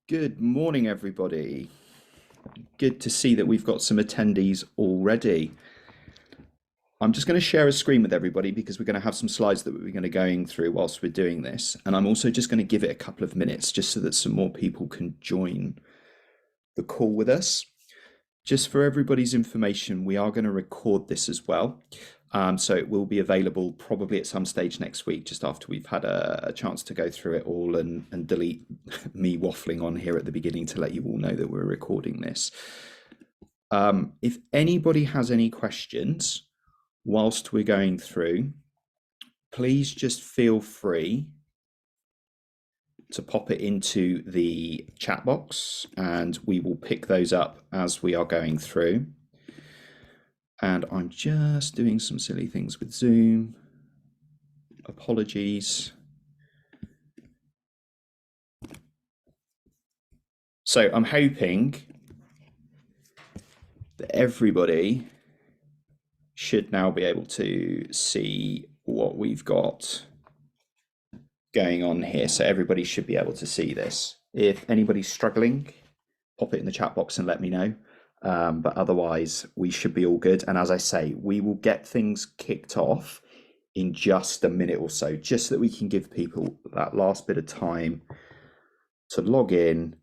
Good morning, everybody. Good to see that we've got some attendees already. I'm just going to share a screen with everybody because we're going to have some slides that we're going to going through whilst we're doing this. And I'm also just going to give it a couple of minutes just so that some more people can join the call with us. Just for everybody's information, we are going to record this as well. So it will be available probably at some stage next week, just after we've had a chance to go through it all and delete me waffling on here at the beginning to let you all know that we're recording this. If anybody has any questions whilst we're going through, please just feel free to pop it into the chat box and we will pick those up as we are going through. And I'm just doing some silly things with Zoom. Apologies. So I'm hoping that everybody should now be able to see what we've got going on here. So everybody should be able to see this. If anybody's struggling, pop it in the chat box and let me know. But otherwise, we should be all good. And as I say, we will get things kicked off in just a minute or so, just so that we can give people that last bit of time to log in,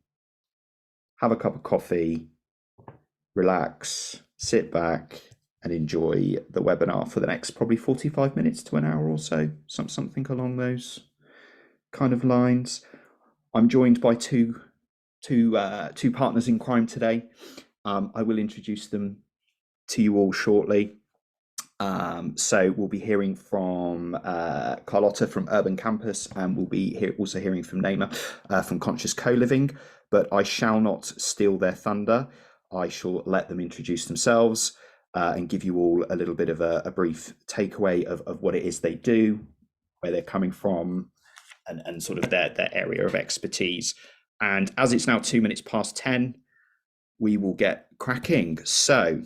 have a cup of coffee, relax, sit back, and enjoy the webinar for the next probably 45 minutes to an hour or so, something along those kind of lines. I'm joined by two partners in crime today. I will introduce them to you all shortly. So we'll be hearing from Carlota from Urban Campus, and we'll be also hearing from Naima from Conscious Coliving, but I shall not steal their thunder. I shall let them introduce themselves and give you all a little bit of a brief takeaway of what it is they do, where they're coming from, and sort of their area of expertise. And as it's now 2 minutes past 10, we will get cracking. So,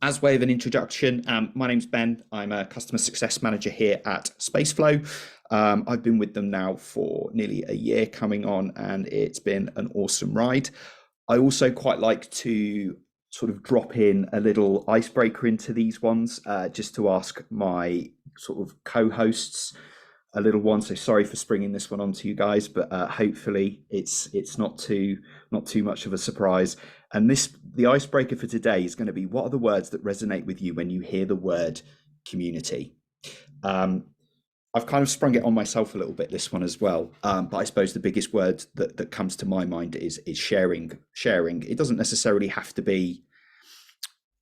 as way of an introduction, my name's Ben. I'm a customer success manager here at Spaceflow. I've been with them now for nearly a year coming on, and it's been an awesome ride. I also quite like to sort of drop in a little icebreaker into these ones, just to ask my sort of co-hosts a little one. So sorry for springing this one onto you guys, but hopefully it's not too much of a surprise. And the icebreaker for today is going to be, what are the words that resonate with you when you hear the word community? I've kind of sprung it on myself a little bit, this one as well. But I suppose the biggest word that comes to my mind is sharing. Sharing. It doesn't necessarily have to be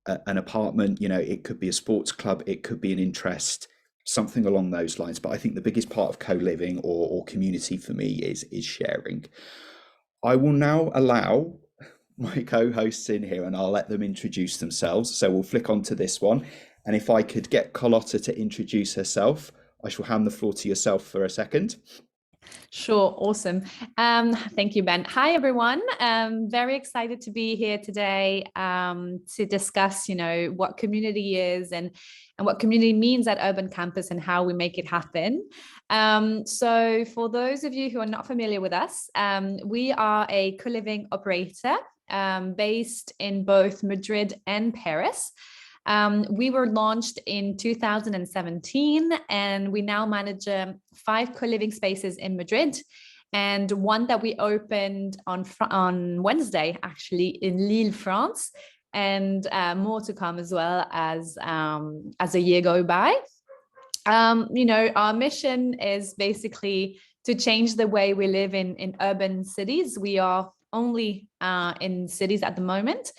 an apartment, it could be a sports club, it could be an interest, something along those lines. But I think the biggest part of co-living or community for me is sharing. I will now allow my co-hosts in here and I'll let them introduce themselves. So we'll flick onto this one. And if I could get Carlota to introduce herself, I shall hand the floor to yourself for a second. Sure. Awesome. Thank you, Ben. Hi, everyone. Very excited to be here today to discuss, what community is and what community means at Urban Campus and how we make it happen. So for those of you who are not familiar with us, we are a co-living operator based in both Madrid and Paris. We were launched in 2017, and we now manage 5 co-living spaces in Madrid, and one that we opened on Wednesday, actually, in Lille, France, and more to come as well as a year go by. Our mission is basically to change the way we live in urban cities. We are only in cities at the moment.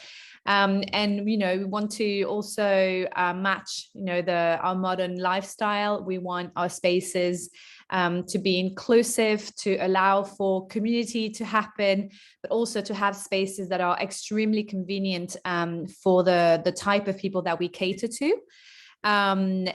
And we want to also match our modern lifestyle. We want our spaces to be inclusive, to allow for community to happen, but also to have spaces that are extremely convenient for the type of people that we cater to. And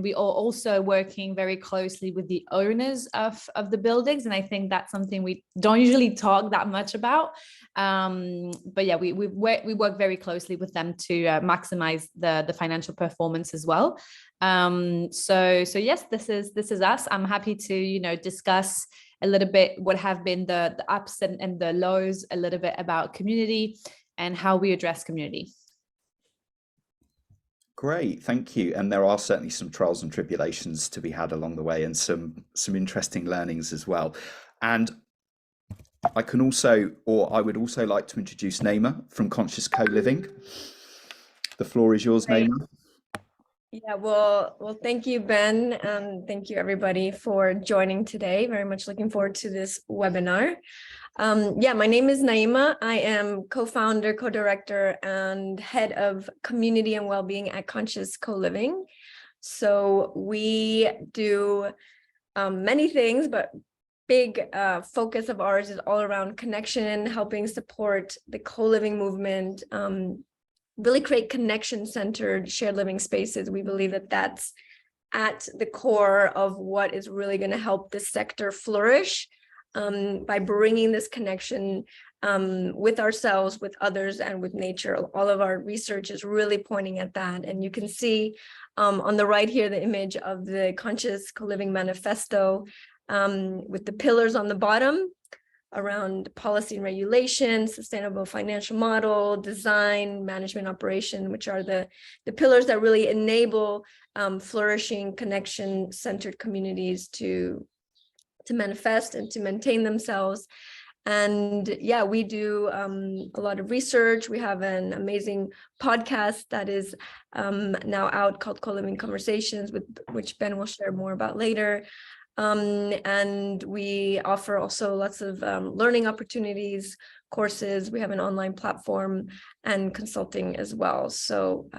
we are also working very closely with the owners of the buildings, and I think that's something we don't usually talk that much about, but yeah, we work very closely with them to maximize the financial performance as well. So yes, this is us. I'm happy to discuss a little bit what have been the ups and the lows, a little bit about community and how we address community. Great, thank you. And there are certainly some trials and tribulations to be had along the way, and some interesting learnings as well. And I can also, or I would also like to introduce Naima from Conscious Co-Living. The floor is yours, Right. Naima. Yeah, well, thank you, Ben, and thank you everybody for joining today. Very much looking forward to this webinar. Yeah, my name is Naima. I am co-founder, co-director, and head of community and well-being at Conscious Co-Living. So we do many things, but big focus of ours is all around connection, helping support the co-living movement, really create connection-centered shared living spaces. We believe that that's at the core of what is really going to help this sector flourish, by bringing this connection with ourselves, with others, and with nature. All of our research is really pointing at that. And you can see on the right here, the image of the Conscious Co-Living Manifesto, with the pillars on the bottom around policy and regulation, sustainable financial model, design, management, operation, which are the pillars that really enable flourishing, connection-centered communities to manifest and to maintain themselves. And yeah, we do a lot of research. We have an amazing podcast that is now out called Co-Living Conversations, with which Ben will share more about later. And we offer also lots of learning opportunities, courses. We have an online platform and consulting as well. So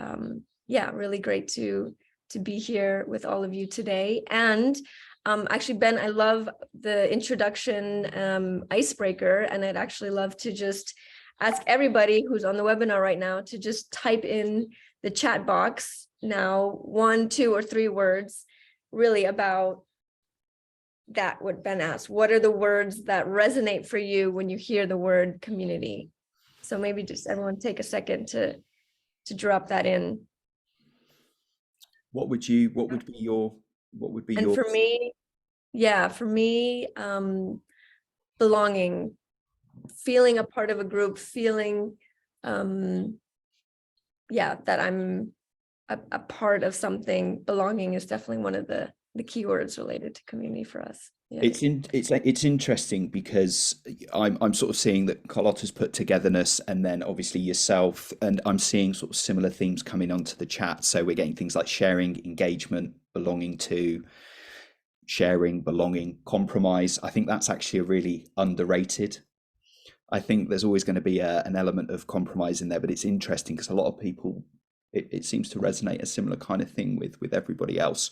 yeah, really great to be here with all of you today. And actually, Ben, I love the introduction icebreaker, and I'd actually love to just ask everybody who's on the webinar right now to just type in the chat box now 1, 2, or 3 words really about that, what Ben asked. What are the words that resonate for you when you hear the word community? So maybe just everyone take a second to drop that in. What would be your For me, yeah, belonging, feeling a part of a group, feeling yeah, that I'm a part of something. Belonging is definitely one of the keywords related to community for us. Yeah. It's interesting because I'm sort of seeing that Carlota's put togetherness, and then obviously yourself, and I'm seeing sort of similar themes coming onto the chat. So we're getting things like sharing, engagement, belonging to, sharing, belonging, compromise. I think that's actually a really underrated. I think there's always going to be an element of compromise in there, but it's interesting because a lot of people, it seems to resonate a similar kind of thing with everybody else.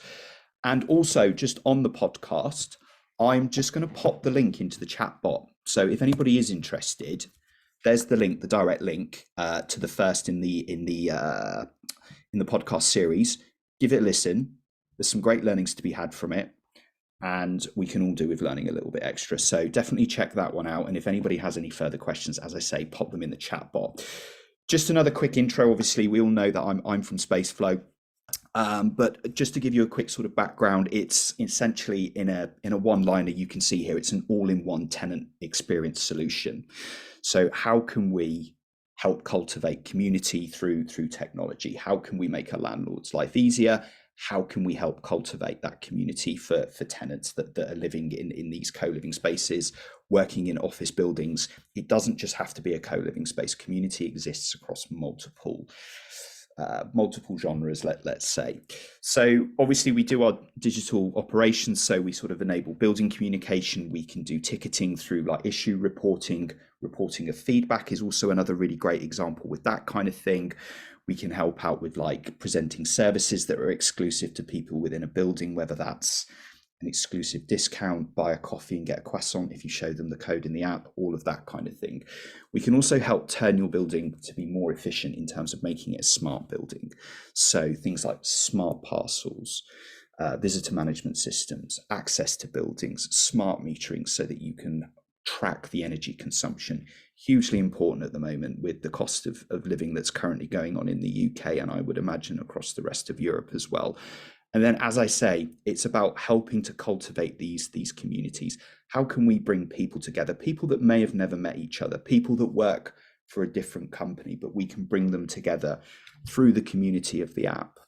And also, just on the podcast, I'm just going to pop the link into the chat bot. So if anybody is interested, there's the link, the direct link to the first in the podcast series. Give it a listen. There's some great learnings to be had from it, and we can all do with learning a little bit extra. So definitely check that one out. And if anybody has any further questions, as I say, pop them in the chat bot. Just another quick intro. Obviously, we all know that I'm from Spaceflow. But just to give you a quick sort of background, it's essentially in a one-liner. You can see here, it's an all-in-one tenant experience solution. So how can we help cultivate community through technology? How can we make a landlord's life easier? How can we help cultivate that community for tenants that are living in these co-living spaces, working in office buildings? It doesn't just have to be a co-living space. Community exists across multiple genres, let's say. So obviously we do our digital operations, so we sort of enable building communication. We can do ticketing through like issue reporting of feedback is also another really great example with that kind of thing. We can help out with like presenting services that are exclusive to people within a building, whether that's an exclusive discount, buy a coffee and get a croissant if you show them the code in the app, all of that kind of thing. We can also help turn your building to be more efficient in terms of making it a smart building. So things like smart parcels, visitor management systems, access to buildings, smart metering so that you can track the energy consumption. Hugely important at the moment with the cost of living that's currently going on in the UK, and I would imagine across the rest of Europe as well. And then, as I say, it's about helping to cultivate these communities. How can we bring people together, people that may have never met each other, people that work for a different company, but we can bring them together through the community of the app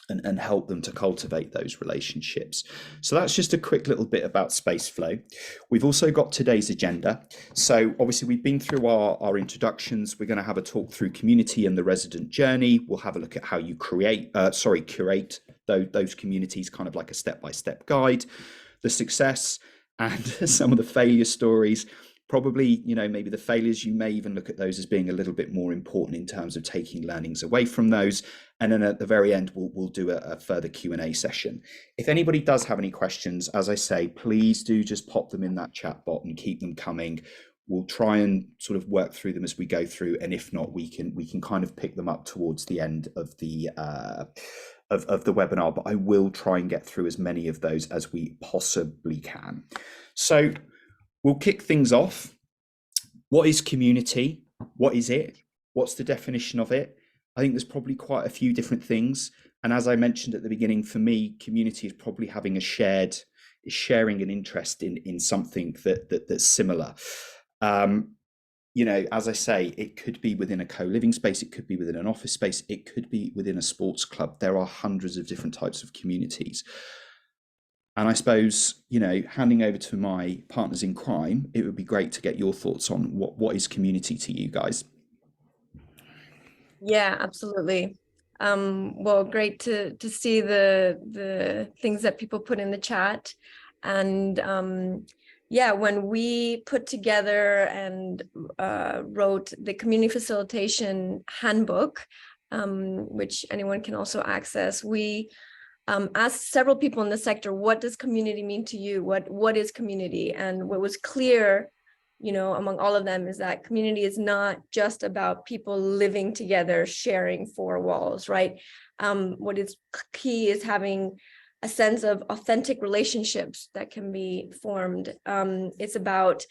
and help them to cultivate those relationships. So that's just a quick little bit about Spaceflow. We've also got today's agenda. So obviously we've been through our introductions. We're going to have a talk through community and the resident journey. We'll have a look at how you curate those communities, kind of like a step-by-step guide, the success and some of the failure stories. Probably, maybe the failures, you may even look at those as being a little bit more important in terms of taking learnings away from those. And then at the very end, we'll do a further Q&A session. If anybody does have any questions, as I say, please do just pop them in that chat bot and keep them coming. We'll try and sort of work through them as we go through. And if not, we can kind of pick them up towards the end of the of the webinar, but I will try and get through as many of those as we possibly can. So we'll kick things off. What is community? What is it? What's the definition of it? I think there's probably quite a few different things. And as I mentioned at the beginning, for me, community is probably having sharing an interest in something that's similar. As I say, it could be within a co-living space, it could be within an office space, it could be within a sports club. There are hundreds of different types of communities. And I suppose, handing over to my partners in crime, it would be great to get your thoughts on what is community to you guys. Yeah, absolutely. Well, great to see the things that people put in the chat. And yeah, when we put together and wrote the community facilitation handbook, which anyone can also access, we asked several people in the sector, what does community mean to you? What is community? And what was clear, among all of them is that community is not just about people living together, sharing four walls, right? What is key is having a sense of authentic relationships that can be formed. It's about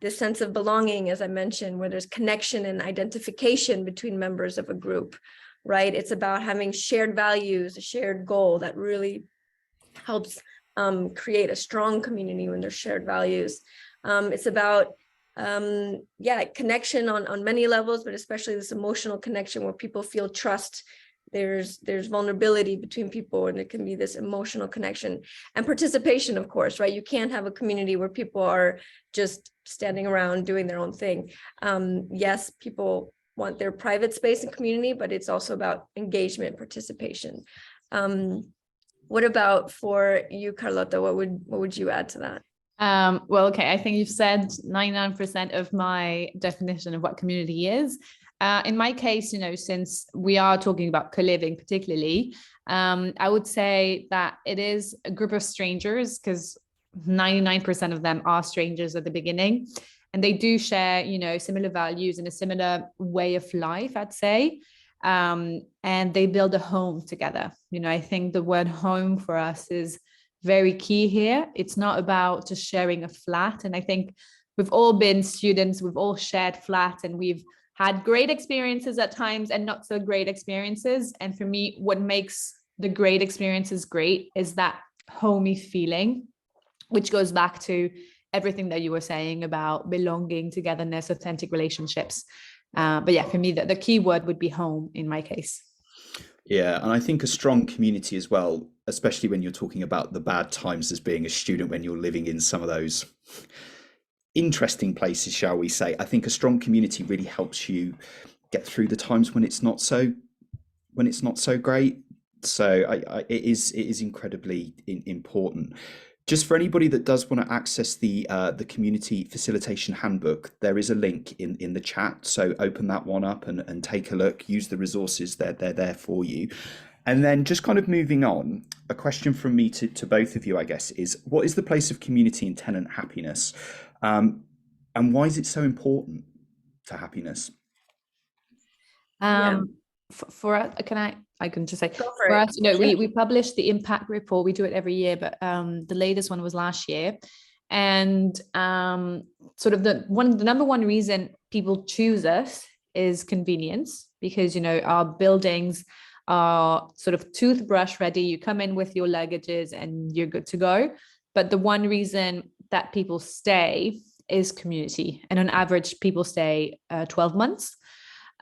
this sense of belonging, as I mentioned, where there's connection and identification between members of a group, right? It's about having shared values, a shared goal that really helps create a strong community when there's shared values. It's about connection on many levels, but especially this emotional connection where people feel trust. There's vulnerability between people, and there can be this emotional connection and participation, of course, right? You can't have a community where people are just standing around doing their own thing. Yes, people want their private space and community, but it's also about engagement, participation. What about for you, Carlota? What would you add to that? Well, okay, I think you've said 99% of my definition of what community is. In my case, since we are talking about co-living particularly, I would say that it is a group of strangers, because 99% of them are strangers at the beginning, and they do share, similar values and a similar way of life, I'd say. And they build a home together. I think the word home for us is very key here. It's not about just sharing a flat. And I think we've all been students, we've all shared flats, and we've had great experiences at times and not so great experiences. And for me, what makes the great experiences great is that homey feeling, which goes back to everything that you were saying about belonging, togetherness, authentic relationships. But yeah, for me, the key word would be home in my case. Yeah, and I think a strong community as well, especially when you're talking about the bad times as being a student, when you're living in some of those interesting places, shall we say. I think a strong community really helps you get through the times when it's not so great. So it is incredibly important. Just for anybody that does want to access the community facilitation handbook, there is a link in the chat. So open that one up and take a look, use the resources, they're there for you. And then just kind of moving on, a question from me to both of you, I guess, is what is the place of community in tenant happiness? And why is it so important to happiness? For us, I can just say for us, we publish the impact report. We do it every year, but the latest one was last year. And sort of the number one reason people choose us is convenience, because our buildings are sort of toothbrush ready. You come in with your luggages and you're good to go. But the one reason that people stay is community. And on average, people stay 12 months.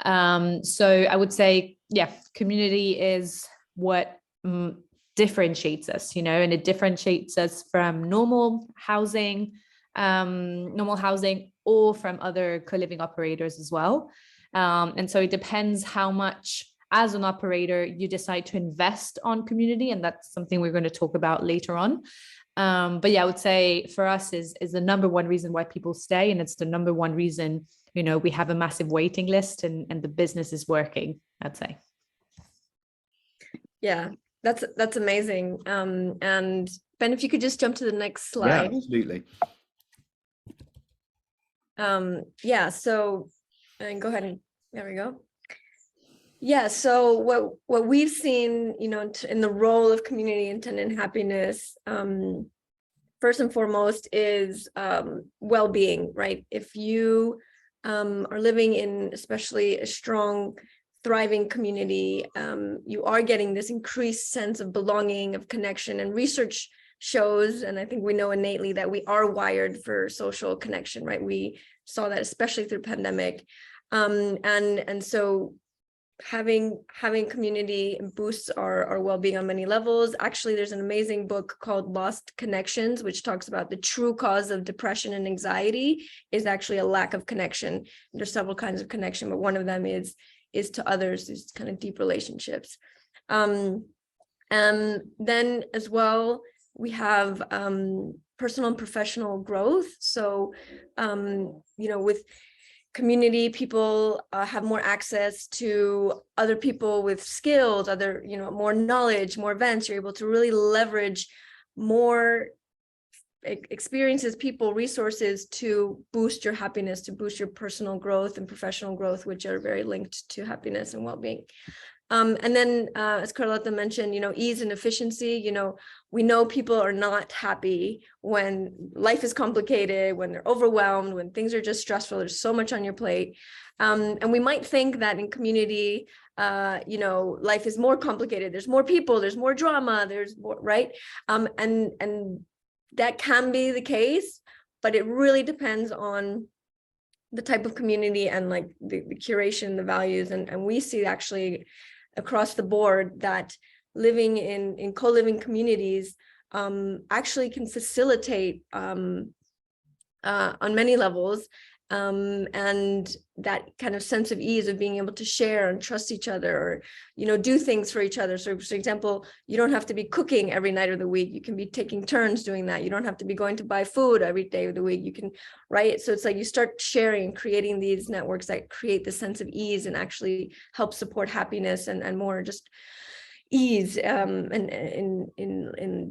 So I would say, yeah, community is what differentiates us, you know, and it differentiates us from normal housing or from other co-living operators as well. And so it depends how much as an operator you decide to invest on community, and that's something we're going to talk about later on. But yeah, I would say for us is the number one reason why people stay, and it's the number one reason, you know, we have a massive waiting list and the business is working, I'd say. Yeah, that's amazing. And Ben, if you could just jump to the next slide. Yeah, absolutely. Yeah, so and go ahead and there we go. Yeah, so what we've seen, you know, in the role of community and tenant happiness, first and foremost is well-being, right? If you are living in especially a strong, thriving community, you are getting this increased sense of belonging, of connection, and research shows, and I think we know innately that we are wired for social connection, right? We saw that especially through pandemic, and so having community boosts our well-being on many levels. Actually, there's an amazing book called Lost Connections, which talks about the true cause of depression and anxiety is actually a lack of connection. There's several kinds of connection, but one of them is to others, is kind of deep relationships. And then as well, we have personal and professional growth. So, you know, with community, people have more access to other people with skills, other, you know, more knowledge, more events. You're able to really leverage more experiences, people, resources to boost your happiness, to boost your personal growth and professional growth, which are very linked to happiness and well-being. And then, as Carlota mentioned, you know, ease and efficiency. You know, we know people are not happy when life is complicated, when they're overwhelmed, when things are just stressful. There's so much on your plate. And we might think that in community, you know, life is more complicated. There's more people, there's more drama, there's more, right? And that can be the case, but it really depends on the type of community and like the curation, the values. And we see actually across the board that living in co-living communities actually can facilitate on many levels, and that kind of sense of ease of being able to share and trust each other, or, you know, do things for each other. So for example, you don't have to be cooking every night of the week. You can be taking turns doing that. You don't have to be going to buy food every day of the week. You can, right? So it's like you start sharing, creating these networks that create the sense of ease and actually help support happiness and more just ease in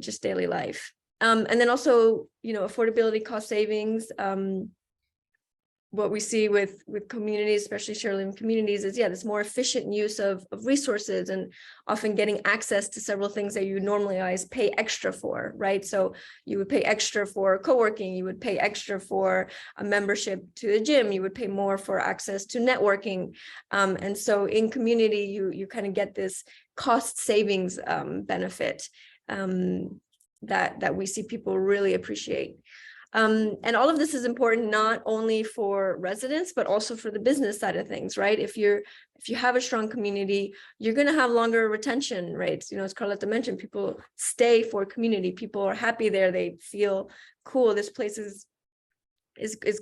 just daily life. And then also, you know, affordability, cost savings. What we see with communities, especially shared living communities, is this more efficient use of resources, and often getting access to several things that you normally always pay extra for, right? So you would pay extra for co-working, you would pay extra for a membership to the gym, you would pay more for access to networking. And so in community, you kind of get this cost savings benefit that we see people really appreciate. And all of this is important not only for residents, but also for the business side of things, right? If you have a strong community, you're going to have longer retention rates. You know, as Carlota mentioned, people stay for community. People are happy there. They feel cool. This place is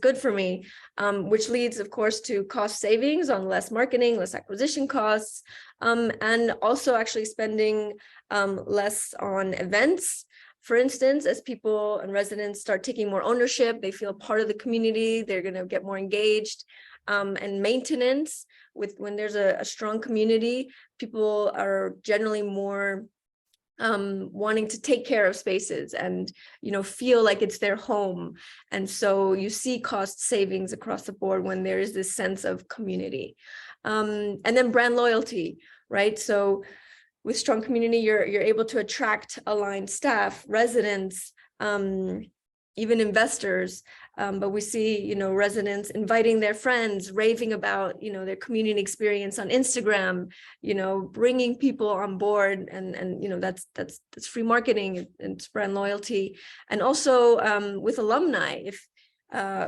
good for me, which leads, of course, to cost savings on less marketing, less acquisition costs, and also actually spending less on events. For instance, as people and residents start taking more ownership, they feel part of the community, they're going to get more engaged. And maintenance, when there's a strong community, people are generally more wanting to take care of spaces and, you know, feel like it's their home. And so you see cost savings across the board when there is this sense of community. And then brand loyalty, right? So with strong community, you're able to attract aligned staff, residents, even investors, but we see, you know, residents inviting their friends, raving about, you know, their community experience on Instagram, you know, bringing people on board, and you know, that's free marketing and brand loyalty. And also with alumni, if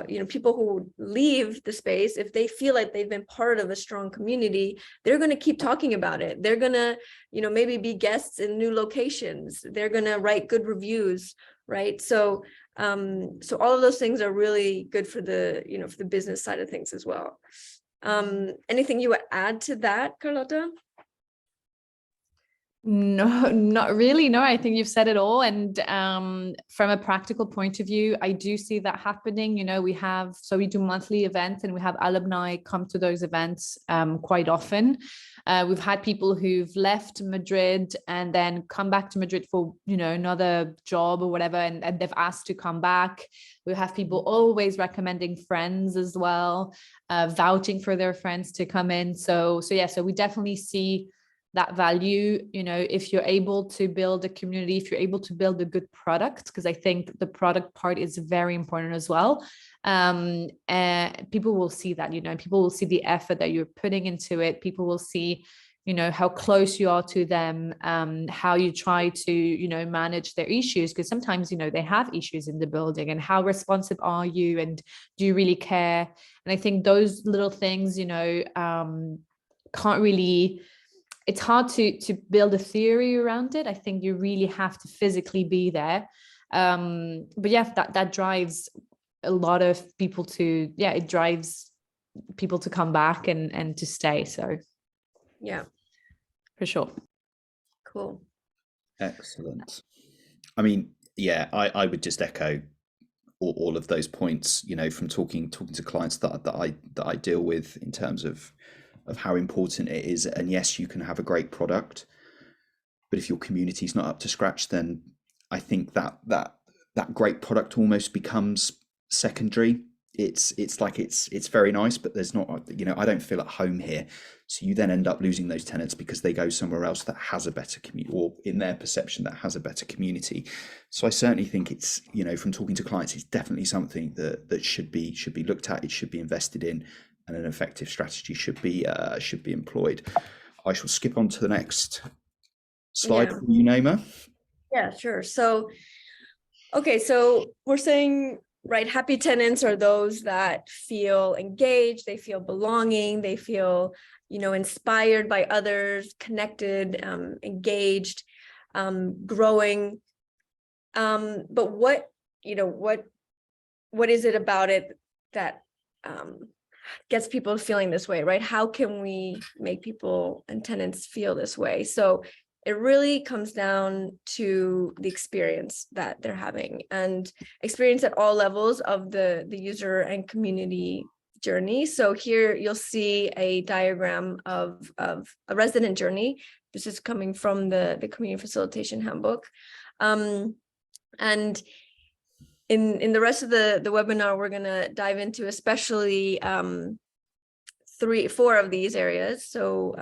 you know, people who leave the space, if they feel like they've been part of a strong community, they're going to keep talking about it. They're going to, you know, maybe be guests in new locations. They're going to write good reviews, right? So so all of those things are really good for the, you know, for the business side of things as well. Anything you would add to that, Carlota? No, not really. No, I think you've said it all. And from a practical point of view, I do see that happening. You know, we do monthly events, and we have alumni come to those events quite often. We've had people who've left Madrid and then come back to Madrid for, you know, another job or whatever, and they've asked to come back. We have people always recommending friends as well, vouching for their friends to come in. So we definitely see that value, you know, if you're able to build a community, if you're able to build a good product, because I think the product part is very important as well. And people will see that, you know, people will see the effort that you're putting into it. People will see, you know, how close you are to them, how you try to, you know, manage their issues, because sometimes, you know, they have issues in the building, and how responsive are you, and do you really care? And I think those little things, you know, can't really, it's hard to build a theory around it. I think you really have to physically be there. But yeah, that drives a lot of people to, yeah, it drives people to come back and to stay. So yeah, for sure. Cool. Excellent. I mean, yeah, I would just echo all of those points, you know, from talking to clients that I deal with, in terms of how important it is. And yes, you can have a great product, but if your community's not up to scratch, then I think that great product almost becomes secondary. It's like it's very nice, but there's not, you know, I don't feel at home here. So you then end up losing those tenants because they go somewhere else that has a better community, or in their perception that has a better community. So I certainly think it's, you know, from talking to clients, it's definitely something that should be looked at. It should be invested in, and an effective strategy should be employed. I shall skip on to the next slide for you, Naima. Yeah, sure. So, okay, so we're saying, right, happy tenants are those that feel engaged, they feel belonging, they feel, you know, inspired by others, connected, engaged, growing. But what is it about it that gets people feeling this way, right? How can we make people and tenants feel this way? So it really comes down to the experience that they're having, and experience at all levels of the user and community journey. So here you'll see a diagram of a resident journey. This is coming from the Community Facilitation Handbook. And in the rest of the webinar, we're going to dive into especially 4 of these areas. So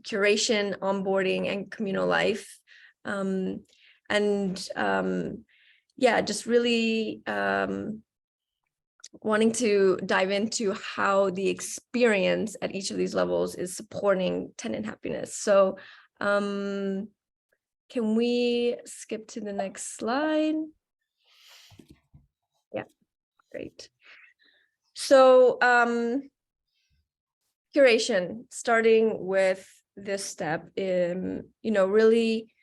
curation, onboarding, and communal life. Yeah, just really wanting to dive into how the experience at each of these levels is supporting tenant happiness. So can we skip to the next slide? Yeah, great. So curation, starting with this step in, you know, really,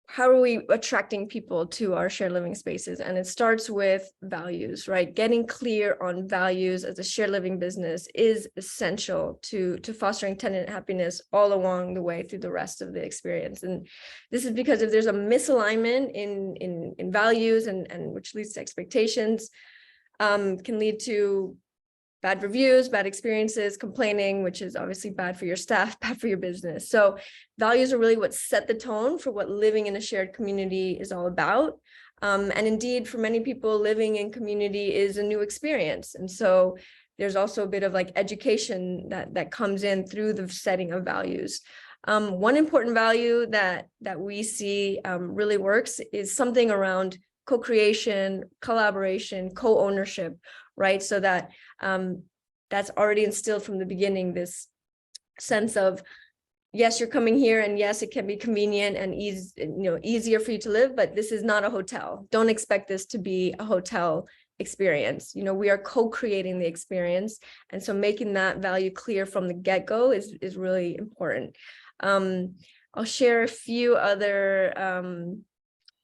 how are we attracting people to our shared living spaces? And it starts with values, right? Getting clear on values as a shared living business is essential to fostering tenant happiness all along the way through the rest of the experience. And this is because if there's a misalignment in values, and which leads to expectations, can lead to bad reviews, bad experiences, complaining, which is obviously bad for your staff, bad for your business. So values are really what set the tone for what living in a shared community is all about. And indeed, for many people, living in community is a new experience. And so there's also a bit of like education that comes in through the setting of values. One important value that we see really works is something around co-creation, collaboration, co-ownership, right? So that that's already instilled from the beginning, this sense of, yes, you're coming here, and yes, it can be convenient and easy, easier for you to live, but this is not a hotel. Don't expect this to be a hotel experience. We are co-creating the experience. And so making that value clear from the get-go is really important. I'll share a few other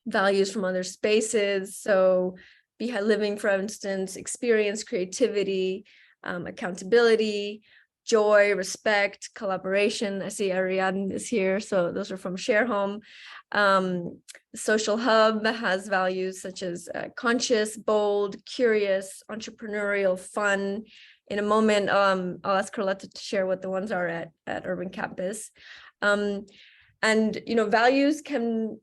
values from other spaces. So living, for instance, experience, creativity, accountability, joy, respect, collaboration. I see Ariadne is here, so those are from Share Home. Social Hub has values such as conscious, bold, curious, entrepreneurial, fun. In a moment, I'll ask Carlota to share what the ones are at Urban Campus. And values can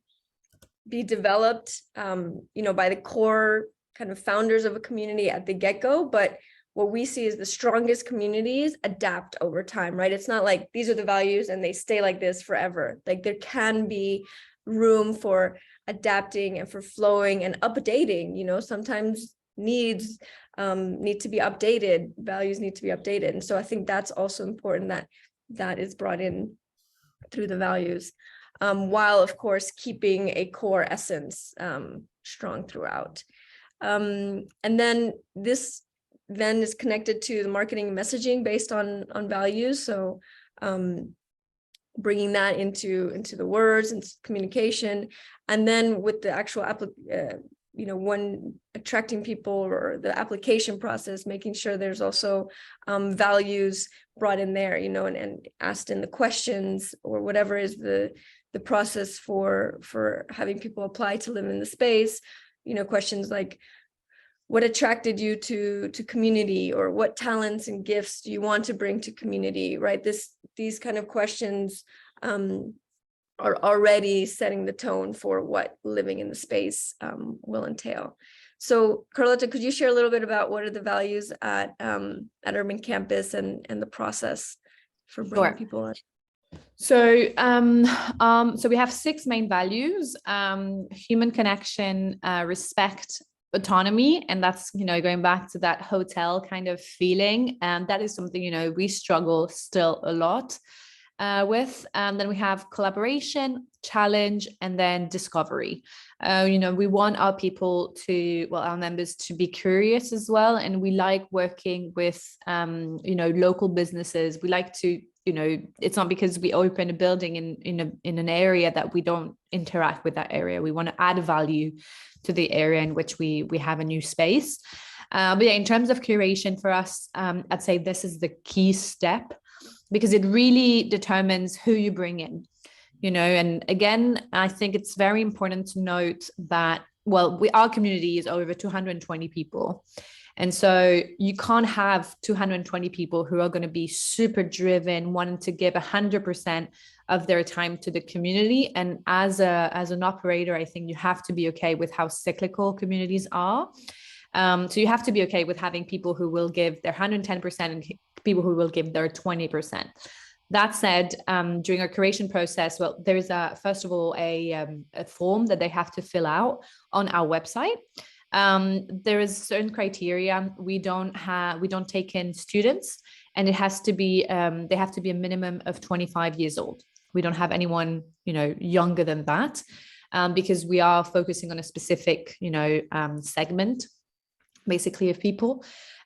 be developed, by the core kind of founders of a community at the get-go, but what we see is the strongest communities adapt over time, right? It's not like these are the values and they stay like this forever. Like there can be room for adapting and for flowing and updating. Sometimes needs need to be updated, values need to be updated. And so I think that's also important that is brought in through the values, while of course keeping a core essence strong throughout. And then this is connected to the marketing and messaging based on values. So bringing that into the words and communication, and then with the actual when attracting people or the application process, making sure there's also values brought in there, and asked in the questions or whatever is the process for having people apply to live in the space. Questions like, what attracted you to community, or what talents and gifts do you want to bring to community, right? These kind of questions are already setting the tone for what living in the space will entail. So Carlota, could you share a little bit about what are the values at Urban Campus and the process for bringing people in? So, so we have 6 main values: human connection, respect, autonomy, and that's going back to that hotel kind of feeling, and that is something we struggle still a lot with. Then we have collaboration, challenge, and then discovery. We want our people our members to be curious as well, and we like working with local businesses. We like to it's not because we open a building in an area that we don't interact with that area. We want to add value to the area in which we have a new space. But yeah, in terms of curation for us, I'd say this is the key step, because it really determines who you bring in, and again, I think it's very important to note that, our community is over 220 people. And so you can't have 220 people who are going to be super driven, wanting to give 100% of their time to the community. And as an operator, I think you have to be okay with how cyclical communities are. So you have to be okay with having people who will give their 110% and people who will give their 20%. That said, during our curation process, there's first of all a form that they have to fill out on our website. There is certain criteria. We don't take in students, and it has to be they have to be a minimum of 25 years old. We don't have anyone younger than that, because we are focusing on a specific segment basically of people.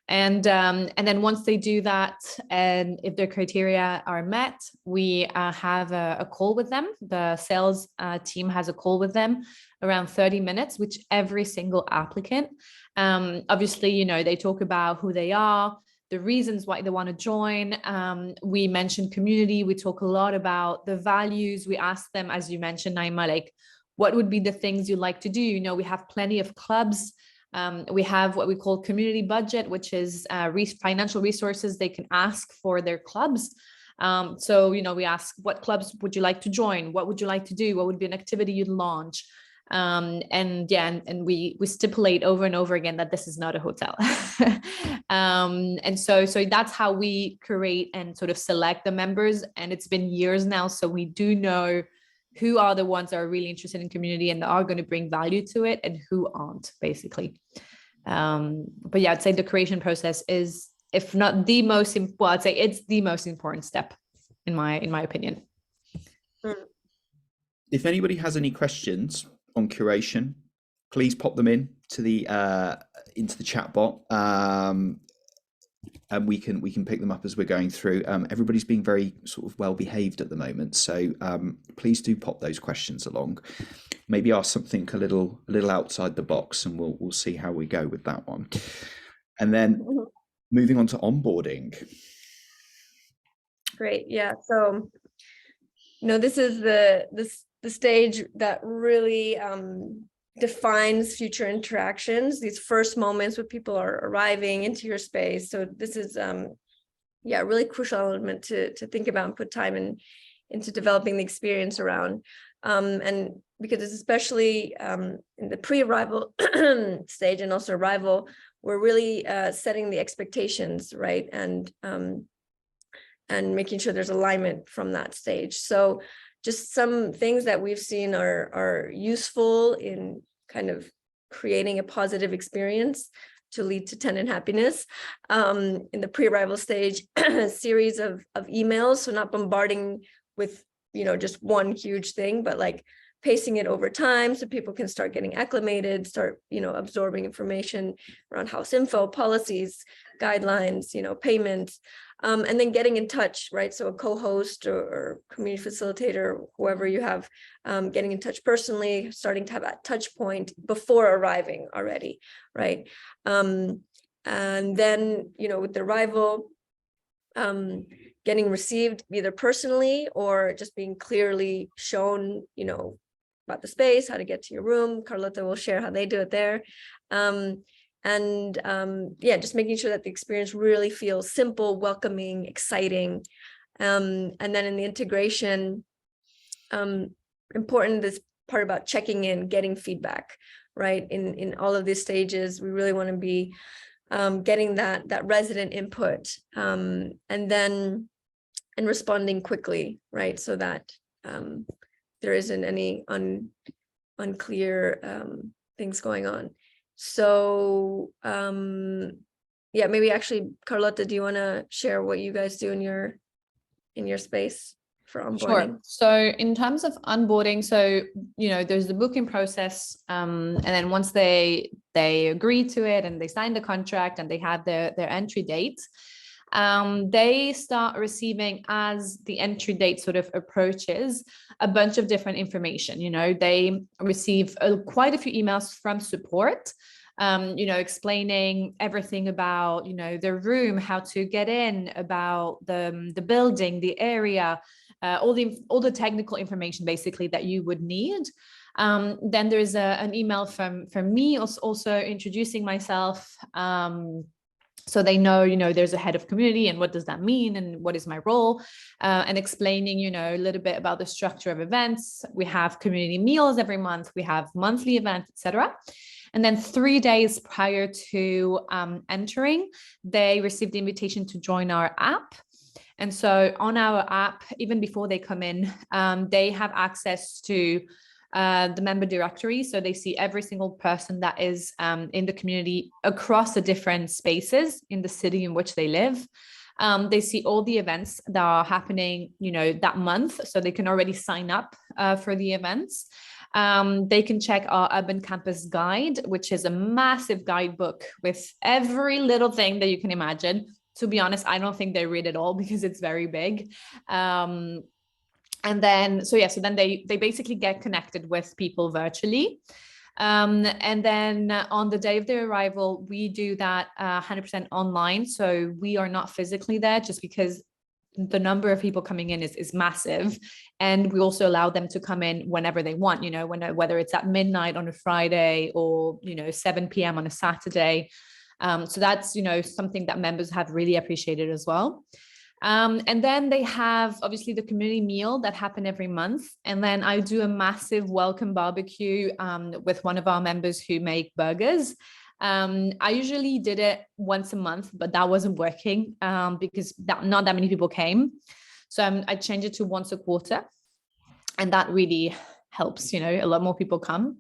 And then once they do that, and if their criteria are met, we have a call with them. The sales team has a call with them around 30 minutes, which every single applicant. Obviously, they talk about who they are, the reasons why they want to join. We mentioned community. We talk a lot about the values. We ask them, as you mentioned, Naima, like, what would be the things you like to do? We have plenty of clubs. We have what we call community budget, which is financial resources they can ask for their clubs. So, we ask, what clubs would you like to join? What would you like to do? What would be an activity you'd launch? And we stipulate over and over again that this is not a hotel. And so that's how we curate and sort of select the members. And it's been years now, so we do know who are the ones that are really interested in community and that are going to bring value to it, and who aren't, basically. But yeah, I'd say the curation process is, if not the most, well, I'd say it's the most important step in my opinion. If anybody has any questions on curation, please pop them in to the into the chat bot, and we can pick them up as we're going through. Everybody's being very sort of well behaved at the moment, so please do pop those questions along. Maybe ask something a little outside the box, and we'll see how we go with that one. And then moving on to onboarding. Great. Yeah. So, this is the stage that really defines future interactions, these first moments when people are arriving into your space. So this is a really crucial element to think about and put time into developing the experience around. And because it's especially in the pre-arrival stage and also arrival, we're really setting the expectations, right? And making sure there's alignment from that stage. So just some things that we've seen are useful in kind of creating a positive experience to lead to tenant happiness. In the pre-arrival stage, a series of emails, so not bombarding with just one huge thing, but like pacing it over time so people can start getting acclimated, start absorbing information around house info, policies, guidelines, payments. And then getting in touch, right? So a co-host or community facilitator, whoever you have, getting in touch personally, starting to have that touch point before arriving already, right? And then, with the arrival, getting received either personally or just being clearly shown, about the space, how to get to your room. Carlota will share how they do it there. Just making sure that the experience really feels simple, welcoming, exciting. And then in the integration, important this part about checking in, getting feedback, right? In all of these stages, we really want to be getting that resident input, and responding quickly, right? So that there isn't any unclear things going on. So maybe actually, Carlota, do you want to share what you guys do in your space for onboarding? Sure. So in terms of onboarding, so there's the booking process, and then once they agree to it and they sign the contract and they have their entry date, they start receiving, as the entry date sort of approaches, a bunch of different information. They receive quite a few emails from support, explaining everything about, their room, how to get in, about the building, the area, all the technical information basically that you would need. Then there's an email from me also introducing myself. So they know, there's a head of community and what does that mean and what is my role, and explaining, a little bit about the structure of events. We have community meals every month. We have monthly events, etc. And then 3 days prior to entering, they receive the invitation to join our app. And so on our app, even before they come in, they have access to the member directory. So they see every single person that is in the community across the different spaces in the city in which they live. They see all the events that are happening, that month. So they can already sign up for the events. They can check our Urban Campus Guide, which is a massive guidebook with every little thing that you can imagine. To be honest, I don't think they read it all because it's very big. And then, so then they basically get connected with people virtually. And then on the day of their arrival, we do that 100% online. So we are not physically there just because the number of people coming in is massive. And we also allow them to come in whenever they want, whether it's at midnight on a Friday or, 7 p.m. on a Saturday. So that's, something that members have really appreciated as well. And then they have obviously the community meal that happen every month. And then I do a massive welcome barbecue with one of our members who make burgers. I usually did it once a month, but that wasn't working because not that many people came. So I changed it to once a quarter. And that really helps, you know, a lot more people come.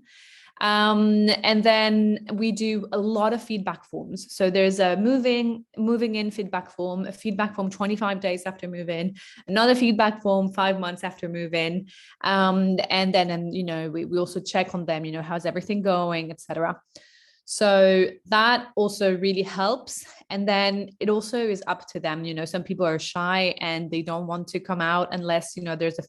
And then we do a lot of feedback forms. So there's a moving in feedback form, a feedback form 25 days after move in, another feedback form 5 months after move in. And then, you know, we also check on them, you know, how's everything going, etc. So that also really helps. And then it also is up to them. You know, some people are shy and they don't want to come out unless, you know, there's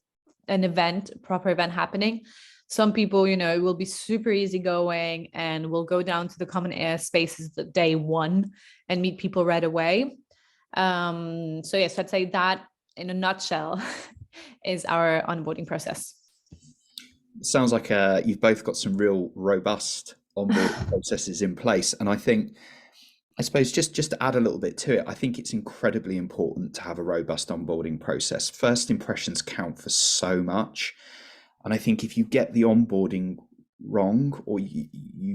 an event, proper event happening. Some people, you know, will be super easygoing and will go down to the common air spaces day one and meet people right away. So yes, I'd say that in a nutshell is our onboarding process. Sounds like you've both got some real robust onboarding processes in place. And I suppose just to add a little bit to it, I think it's incredibly important to have a robust onboarding process. First impressions count for so much. And I think if you get the onboarding wrong, or you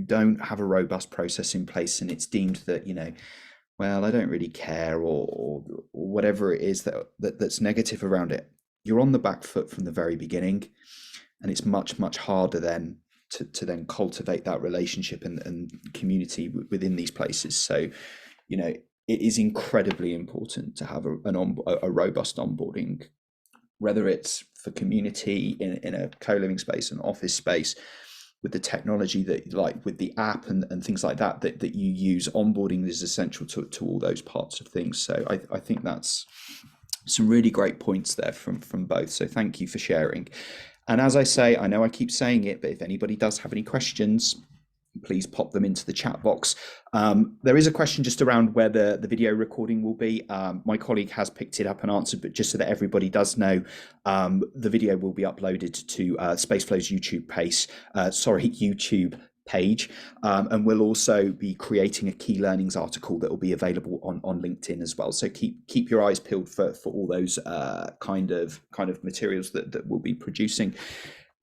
don't have a robust process in place, and it's deemed that, you know, well, I don't really care, or whatever it is that's negative around it, you're on the back foot from the very beginning. And it's much, much harder then to then cultivate that relationship and community within these places. So, you know, it is incredibly important to have a robust onboarding, whether it's for community in a co-living space, an office space, with the technology that, like with the app and things like that you use. Onboarding is essential to all those parts of things. So I think that's some really great points there from both. So thank you for sharing. And as I say, I know I keep saying it, but if anybody does have any questions, please pop them into the chat box. There is a question just around where the video recording will be. My colleague has picked it up and answered, but just so that everybody does know, the video will be uploaded to Spaceflow's YouTube page, and we'll also be creating a key learnings article that will be available on LinkedIn as well. So keep your eyes peeled for all those kind of materials that we'll be producing.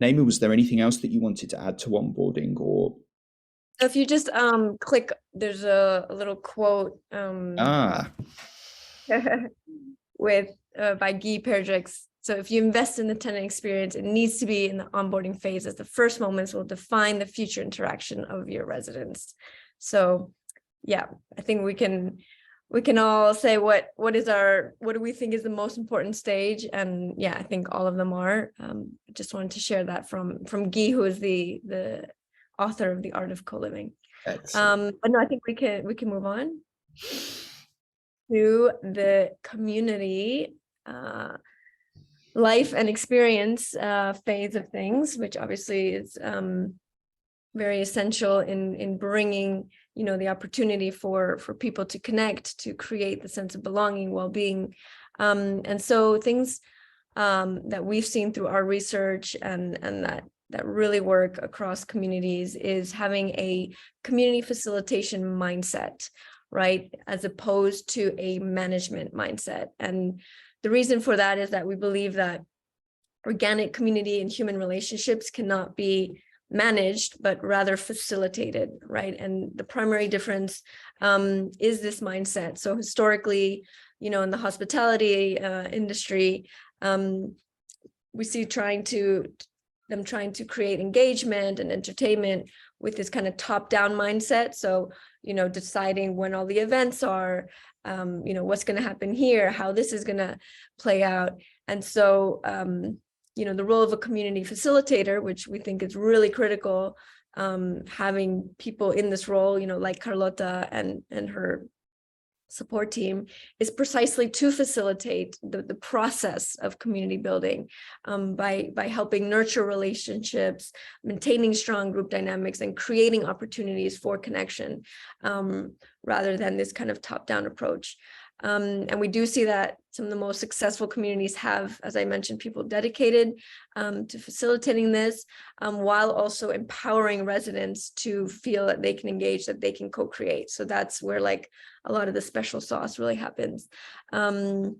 Naima, was there anything else that you wanted to add to onboarding? Or if you just click, there's a little quote with by Guy Perdrix. So if you invest in the tenant experience, it needs to be in the onboarding phase, as the first moments will define the future interaction of your residents. So yeah, I think we can all say what do we think is the most important stage, and yeah, I think all of them are. Just wanted to share that from Guy, who is the author of The Art of Co-Living. But no, I think we can move on to the community life and experience phase of things, which obviously is very essential in bringing, you know, the opportunity for people to connect, to create the sense of belonging, well-being, and so things that we've seen through our research and that really work across communities is having a community facilitation mindset, right, as opposed to a management mindset. And the reason for that is that we believe that organic community and human relationships cannot be managed, but rather facilitated, right? And the primary difference is this mindset. So historically, you know, in the hospitality industry, we see them trying to create engagement and entertainment with this kind of top-down mindset. So, you know, deciding when all the events are, you know, what's going to happen here, how this is going to play out. And so, you know, the role of a community facilitator, which we think is really critical, having people in this role, you know, like Carlota and her support team, is precisely to facilitate the process of community building by helping nurture relationships, maintaining strong group dynamics, and creating opportunities for connection, rather than this kind of top-down approach. And we do see that some of the most successful communities have, as I mentioned, people dedicated to facilitating this, while also empowering residents to feel that they can engage, that they can co-create. So that's where like a lot of the special sauce really happens. Then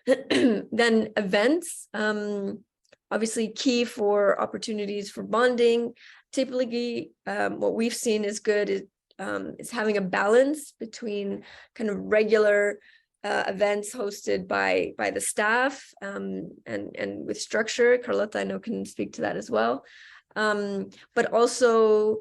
events, obviously key for opportunities for bonding. Typically, what we've seen is good is having a balance between kind of regular events hosted by the staff, and with structure. Carlota, I know, can speak to that as well. But also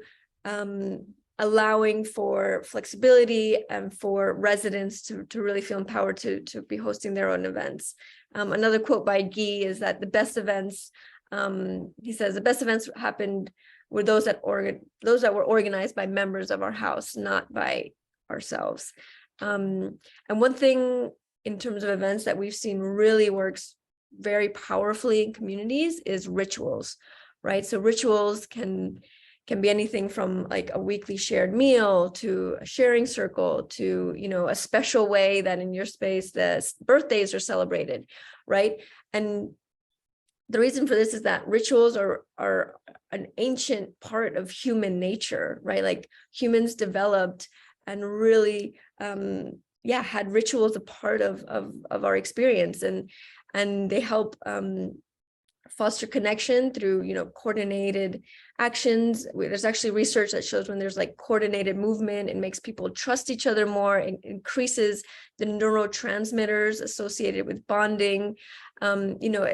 allowing for flexibility and for residents to really feel empowered to be hosting their own events. Another quote by Guy is that the best events, he says, the best events happened were those that were organized by members of our house, not by ourselves. And one thing in terms of events that we've seen really works very powerfully in communities is rituals, right? So rituals can be anything from like a weekly shared meal to a sharing circle to, you know, a special way that in your space the birthdays are celebrated, right? And the reason for this is that rituals are an ancient part of human nature, right? Like humans developed and really had rituals a part of our experience, and they help foster connection through, you know, coordinated actions. There's actually research that shows when there's like coordinated movement, it makes people trust each other more, it increases the neurotransmitters associated with bonding. You know,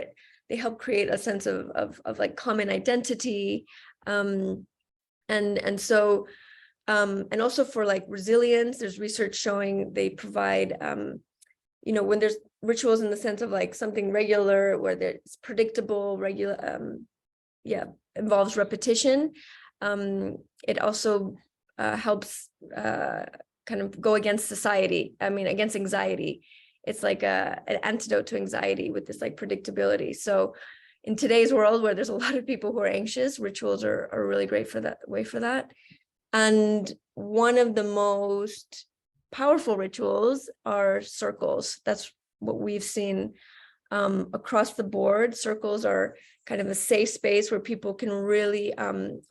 they help create a sense of like common identity, and so and also for like resilience, there's research showing they provide you know, when there's rituals in the sense of like something regular, where it's predictable, regular, involves repetition. It also helps kind of go against against anxiety. It's like an antidote to anxiety with this like predictability. So in today's world where there's a lot of people who are anxious, rituals are really great for that. And one of the most powerful rituals are circles. That's what we've seen across the board. Circles are kind of a safe space where people can really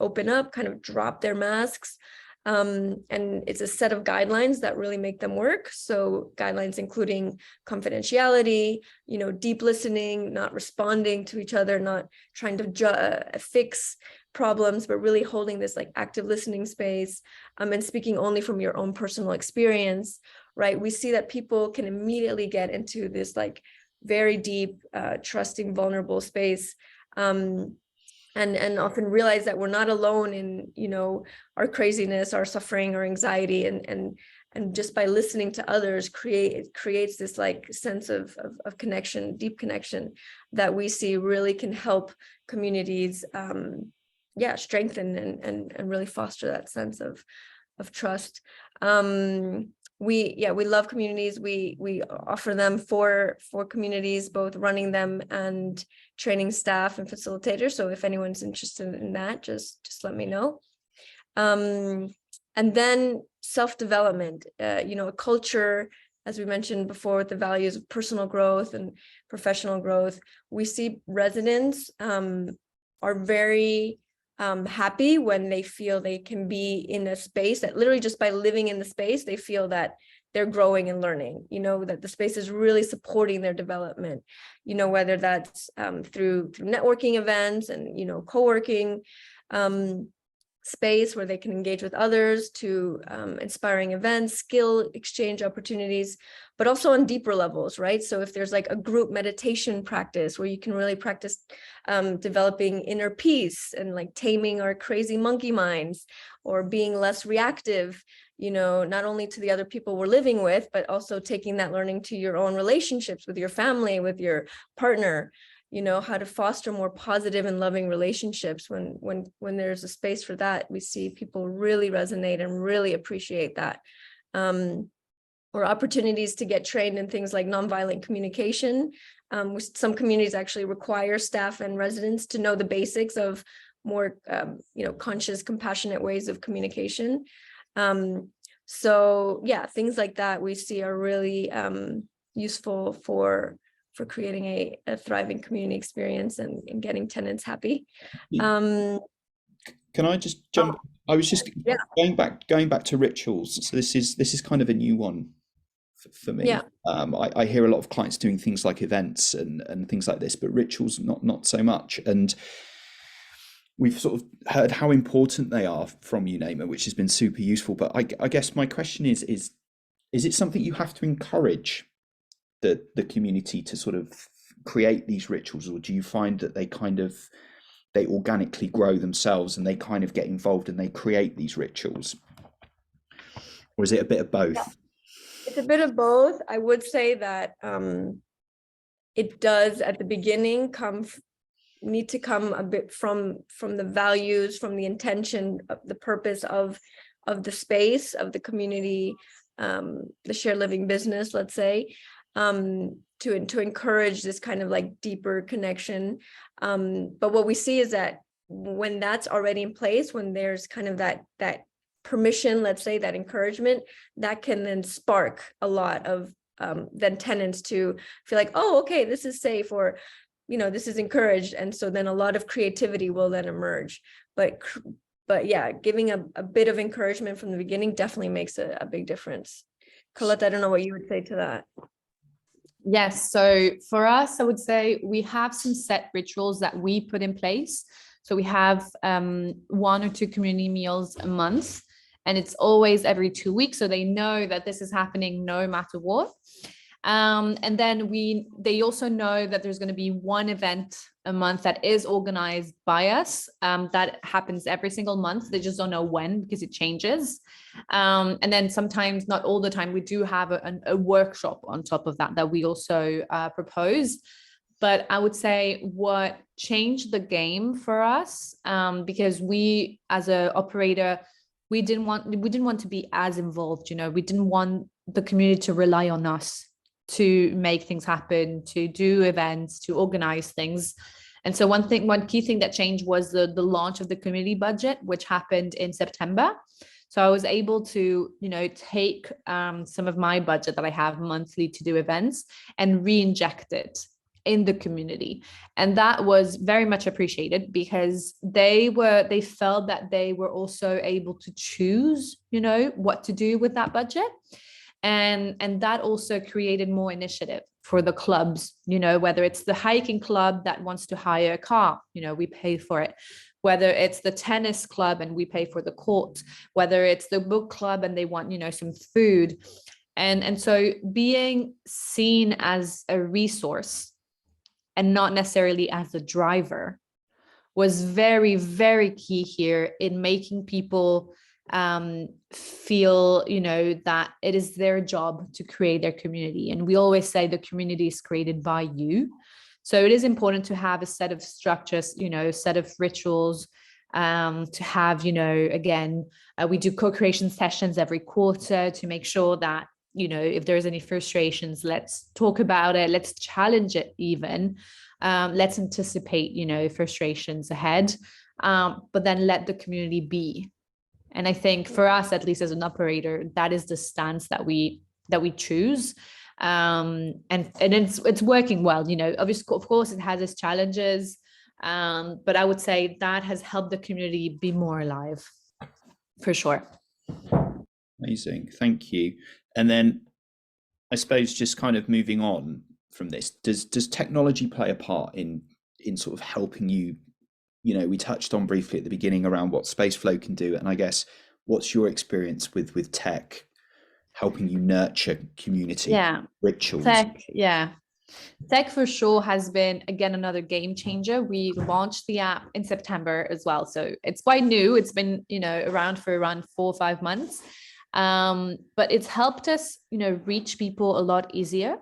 open up, kind of drop their masks. And it's a set of guidelines that really make them work. So guidelines including confidentiality, you know, deep listening, not responding to each other, not trying to fix problems, but really holding this like active listening space, and speaking only from your own personal experience, right? We see that people can immediately get into this like very deep, trusting, vulnerable space, and often realize that we're not alone in, you know, our craziness, our suffering, our anxiety, and just by listening to others, it creates this like sense of connection, deep connection, that we see really can help communities strengthen and really foster that sense of trust. We love communities. We offer them for communities, both running them and training staff and facilitators. So if anyone's interested in that, just let me know. And then self-development, you know, a culture, as we mentioned before, with the values of personal growth and professional growth. We see residents are very happy when they feel they can be in a space that literally just by living in the space, they feel that they're growing and learning, you know, that the space is really supporting their development, you know, whether that's through networking events and, you know, co-working space where they can engage with others, to inspiring events, skill exchange opportunities, but also on deeper levels, right? So if there's like a group meditation practice where you can really practice developing inner peace and like taming our crazy monkey minds, or being less reactive, you know, not only to the other people we're living with, but also taking that learning to your own relationships with your family, with your partner, you know, how to foster more positive and loving relationships. When there's a space for that, we see people really resonate and really appreciate that. Or opportunities to get trained in things like nonviolent communication. Some communities actually require staff and residents to know the basics of more, you know, conscious, compassionate ways of communication. So yeah, things like that we see are really useful for creating a thriving community experience and getting tenants happy. Can I just jump? I was just going back to rituals. So this is kind of a new one for me. Yeah. I hear a lot of clients doing things like events and things like this, but rituals not so much. And we've sort of heard how important they are from you, Naima, which has been super useful. But I guess my question is it something you have to encourage the community to sort of create these rituals, or do you find that they organically grow themselves and they kind of get involved and they create these rituals? Or is it a bit of both? It's a bit of both. I would say that it does at the beginning need to come a bit from the values, from the intention of the purpose of the space, of the community, the shared living business, let's say, to encourage this kind of like deeper connection. But what we see is that when that's already in place, when there's kind of that permission, let's say, that encouragement, that can then spark a lot of then tenants to feel like, oh, okay, this is safe, or this is encouraged, and so then a lot of creativity will then emerge. But yeah, giving a bit of encouragement from the beginning definitely makes a big difference. Carlota, I don't know what you would say to that. Yes, so for us, I would say we have some set rituals that we put in place. So we have 1 or 2 community meals a month, and it's always every 2 weeks, so they know that this is happening no matter what. And then they also know that there's going to be one event a month that is organized by us. That happens every single month. They just don't know when, because it changes. And then sometimes, not all the time, we do have a workshop on top of that we also propose. But I would say what changed the game for us, because we as an operator, we didn't want to be as involved. We didn't want the community to rely on us to make things happen, to do events, to organize things. And so one key thing that changed was the launch of the community budget, which happened in September. So I was able to, take some of my budget that I have monthly to do events and re-inject it in the community. And that was very much appreciated, because they felt that they were also able to choose, what to do with that budget. And that also created more initiative for the clubs, whether it's the hiking club that wants to hire a car, we pay for it. Whether it's the tennis club and we pay for the court, whether it's the book club and they want, some food. And so being seen as a resource and not necessarily as a driver was very, very key here in making people feel, that it is their job to create their community. And we always say the community is created by you. So it is important to have a set of structures, a set of rituals, to have, again, we do co-creation sessions every quarter to make sure that, if there's any frustrations, let's talk about it. Let's challenge it even. Let's anticipate, frustrations ahead, but then let the community be. And I think for us, at least as an operator, that is the stance that we choose. And it's working well, obviously, of course, it has its challenges. But I would say that has helped the community be more alive, for sure. Amazing. Thank you. And then I suppose just kind of moving on from this, does technology play a part in sort of helping you? We touched on briefly at the beginning around what Spaceflow can do. And I guess, what's your experience with tech helping you nurture community rituals? Tech for sure has been, again, another game changer. We launched the app in September as well. So it's quite new. It's been, around for around 4 or 5 months. But it's helped us, reach people a lot easier.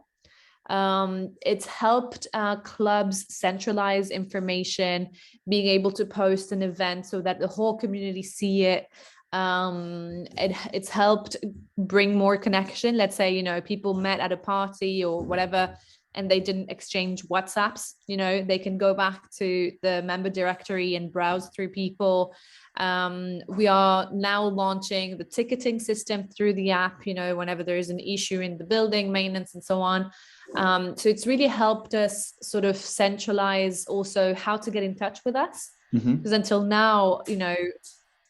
It's helped clubs centralize information, being able to post an event so that the whole community see it. It's helped bring more connection. Let's say, people met at a party or whatever, and they didn't exchange WhatsApps, they can go back to the member directory and browse through people. We are now launching the ticketing system through the app, whenever there is an issue in the building, maintenance and so on. So it's really helped us sort of centralize also how to get in touch with us. Because until now,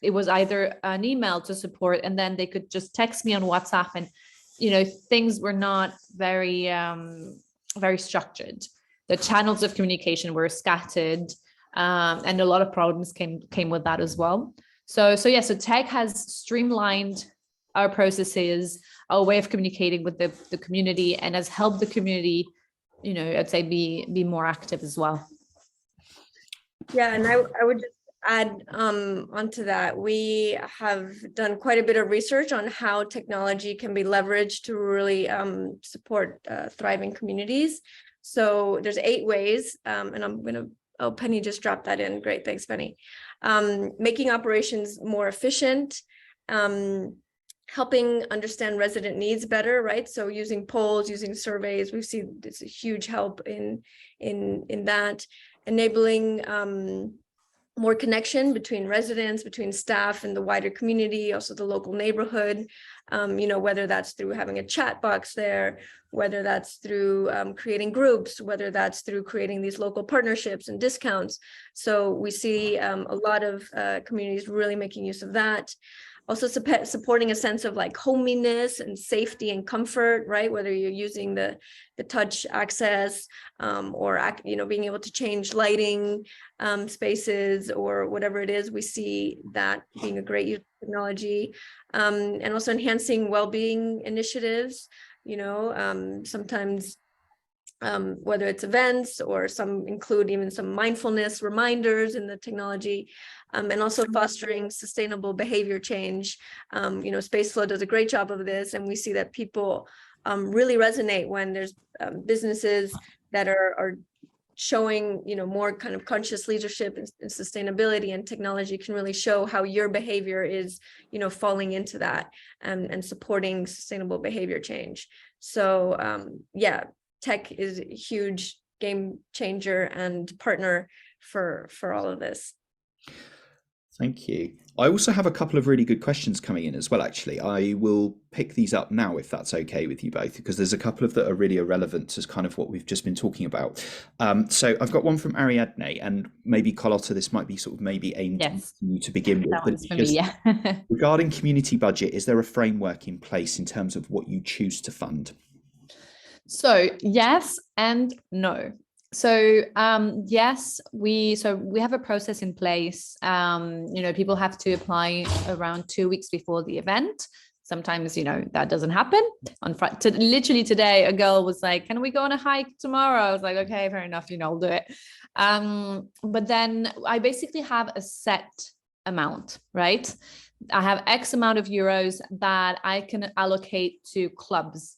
it was either an email to support, and then they could just text me on WhatsApp, and, things were not very, very structured. The channels of communication were scattered, and a lot of problems came with that as well. So tech has streamlined our processes, our way of communicating with the community, and has helped the community, you know, I'd say be more active as well. Yeah, and I would just add onto that. We have done quite a bit of research on how technology can be leveraged to really support thriving communities. So there's 8 ways, and I'm gonna, oh, Penny just dropped that in. Great, thanks, Penny. Making operations more efficient, helping understand resident needs better, right? So using polls, using surveys, we've seen it's a huge help in that. Enabling more connection between residents, between staff and the wider community, also the local neighborhood, you know, whether that's through having a chat box there, whether that's through creating groups, whether that's through creating these local partnerships and discounts. So we see a lot of communities really making use of that. Also supporting a sense of like homeliness and safety and comfort, right? Whether you're using the touch access or, you know, being able to change lighting spaces or whatever it is, we see that being a great use of technology. And also enhancing well-being initiatives, you know, sometimes whether it's events or some include even some mindfulness reminders in the technology, and also fostering sustainable behavior change. You know, Spaceflow does a great job of this, and we see that people really resonate when there's businesses that are showing, you know, more kind of conscious leadership and sustainability, and technology can really show how your behavior is, you know, falling into that and supporting sustainable behavior change. So yeah, tech is a huge game changer and partner for all of this. Thank you. I also have a couple of really good questions coming in as well, actually. I will pick these up now if that's okay with you both, because there's a couple of that are really irrelevant as kind of what we've just been talking about. So I've got one from Ariadne, and maybe Carlota, this might be sort of maybe aimed at you to begin with. That But one's for me, yeah. regarding community budget, is there a framework in place in terms of what you choose to fund? So yes and no. So yes, we have a process in place. You know, people have to apply around 2 weeks before the event. Sometimes, you know, that doesn't happen. On Friday, literally today, a girl was like, "Can we go on a hike tomorrow?" I was like, "Okay, fair enough. You know, I'll do it." But then I basically have a set amount, right? I have X amount of euros that I can allocate to clubs.